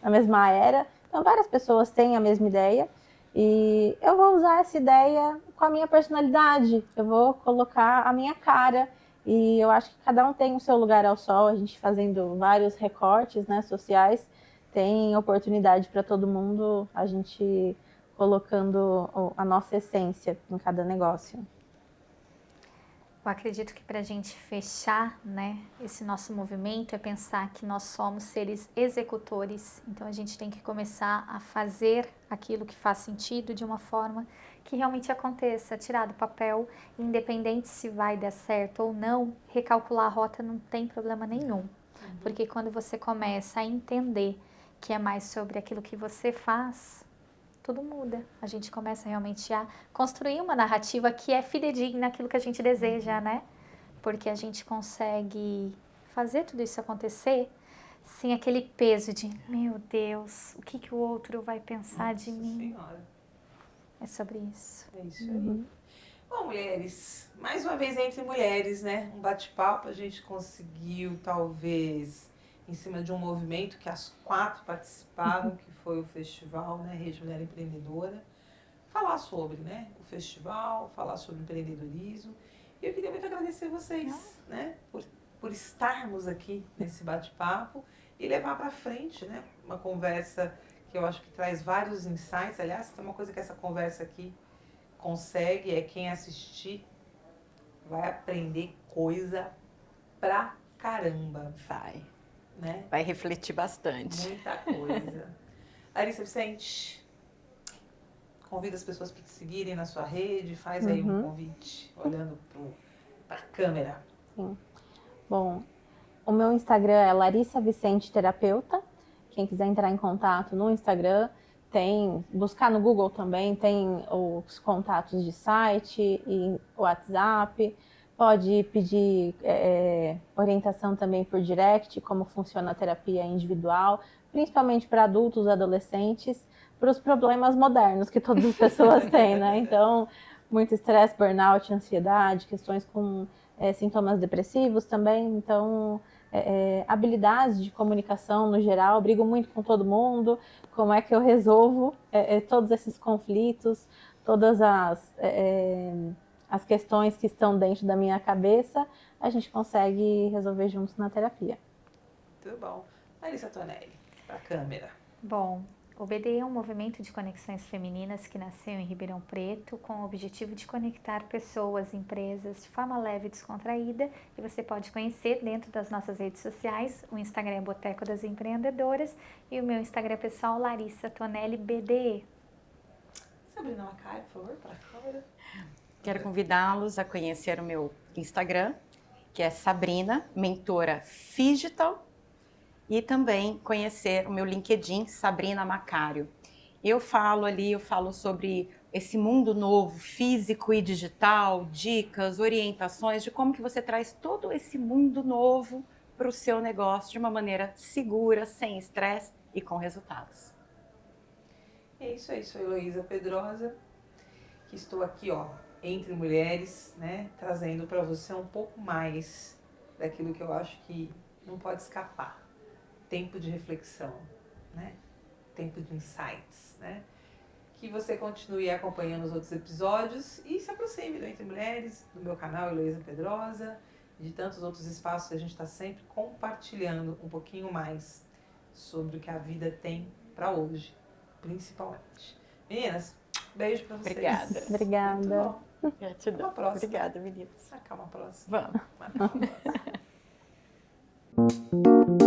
Na mesma era. Então, várias pessoas têm a mesma ideia. E eu vou usar essa ideia com a minha personalidade, eu vou colocar a minha cara. E eu acho que cada um tem o seu lugar ao sol, a gente fazendo vários recortes, né, sociais, tem oportunidade para todo mundo, a gente colocando a nossa essência em cada negócio. Eu acredito que para a gente fechar, né, esse nosso movimento é pensar que nós somos seres executores. Então a gente tem que começar a fazer aquilo que faz sentido de uma forma que realmente aconteça, tirar do papel, independente se vai dar certo ou não, recalcular a rota não tem problema nenhum. Porque quando você começa a entender que é mais sobre aquilo que você faz, tudo muda. A gente começa realmente a construir uma narrativa que é fidedigna àquilo que a gente deseja, né? Porque a gente consegue fazer tudo isso acontecer sem aquele peso de, meu Deus, o que que o outro vai pensar de mim? Senhora. É sobre isso. É isso aí. Bom, mulheres, mais uma vez entre mulheres, né? Um bate-papo, a gente conseguiu, talvez, em cima de um movimento que as 4 participaram, que foi o festival, né? Rede Mulher Empreendedora, falar sobre, né? O festival, falar sobre empreendedorismo. E eu queria muito agradecer vocês, né? Por estarmos aqui nesse bate-papo e levar para frente, né? Uma conversa que eu acho que traz vários insights. Aliás, tem uma coisa que essa conversa aqui consegue, é quem assistir vai aprender coisa pra caramba, Vai. né? Vai refletir bastante. Muita coisa. Larissa Vicente, convida as pessoas para te seguirem na sua rede, faz aí um convite, olhando para a câmera. Sim. Bom, o meu Instagram é Larissa Vicente Terapeuta. Quem quiser entrar em contato no Instagram, buscar no Google também, tem os contatos de site e WhatsApp. Pode pedir orientação também por direct, como funciona a terapia individual, principalmente para adultos, adolescentes, para os problemas modernos que todas as pessoas têm, né? Então, muito estresse, burnout, ansiedade, questões com sintomas depressivos também. Então, habilidades de comunicação no geral, brigo muito com todo mundo, como é que eu resolvo todos esses conflitos, todas as questões que estão dentro da minha cabeça, a gente consegue resolver juntos na terapia. Muito bom. Larissa Tonelli, para a câmera. Bom, o BD é um movimento de conexões femininas que nasceu em Ribeirão Preto com o objetivo de conectar pessoas, empresas de forma leve e descontraída, e você pode conhecer dentro das nossas redes sociais. O Instagram é Boteco das Empreendedoras e o meu Instagram pessoal Larissa Tonelli BDE. Sabrina Macari, por favor, para a câmera. Quero convidá-los a conhecer o meu Instagram, que é Sabrina, mentora Figital, e também conhecer o meu LinkedIn, Sabrina Macário. Eu falo sobre esse mundo novo, físico e digital, dicas, orientações de como que você traz todo esse mundo novo para o seu negócio de uma maneira segura, sem estresse e com resultados. É isso aí, sou Heloísa Pedrosa, que estou aqui, ó, entre mulheres, né, trazendo para você um pouco mais daquilo que eu acho que não pode escapar. Tempo de reflexão, né? Tempo de insights, né? Que você continue acompanhando os outros episódios e se aproxime do Entre Mulheres, do meu canal Heloísa Pedrosa, de tantos outros espaços que a gente está sempre compartilhando um pouquinho mais sobre o que a vida tem para hoje, principalmente. Meninas, beijo para vocês. Obrigada. Obrigada. Gratidão. Uma próxima. Obrigada, meninas. Marcar uma próxima. Vamos. Marcar uma próxima.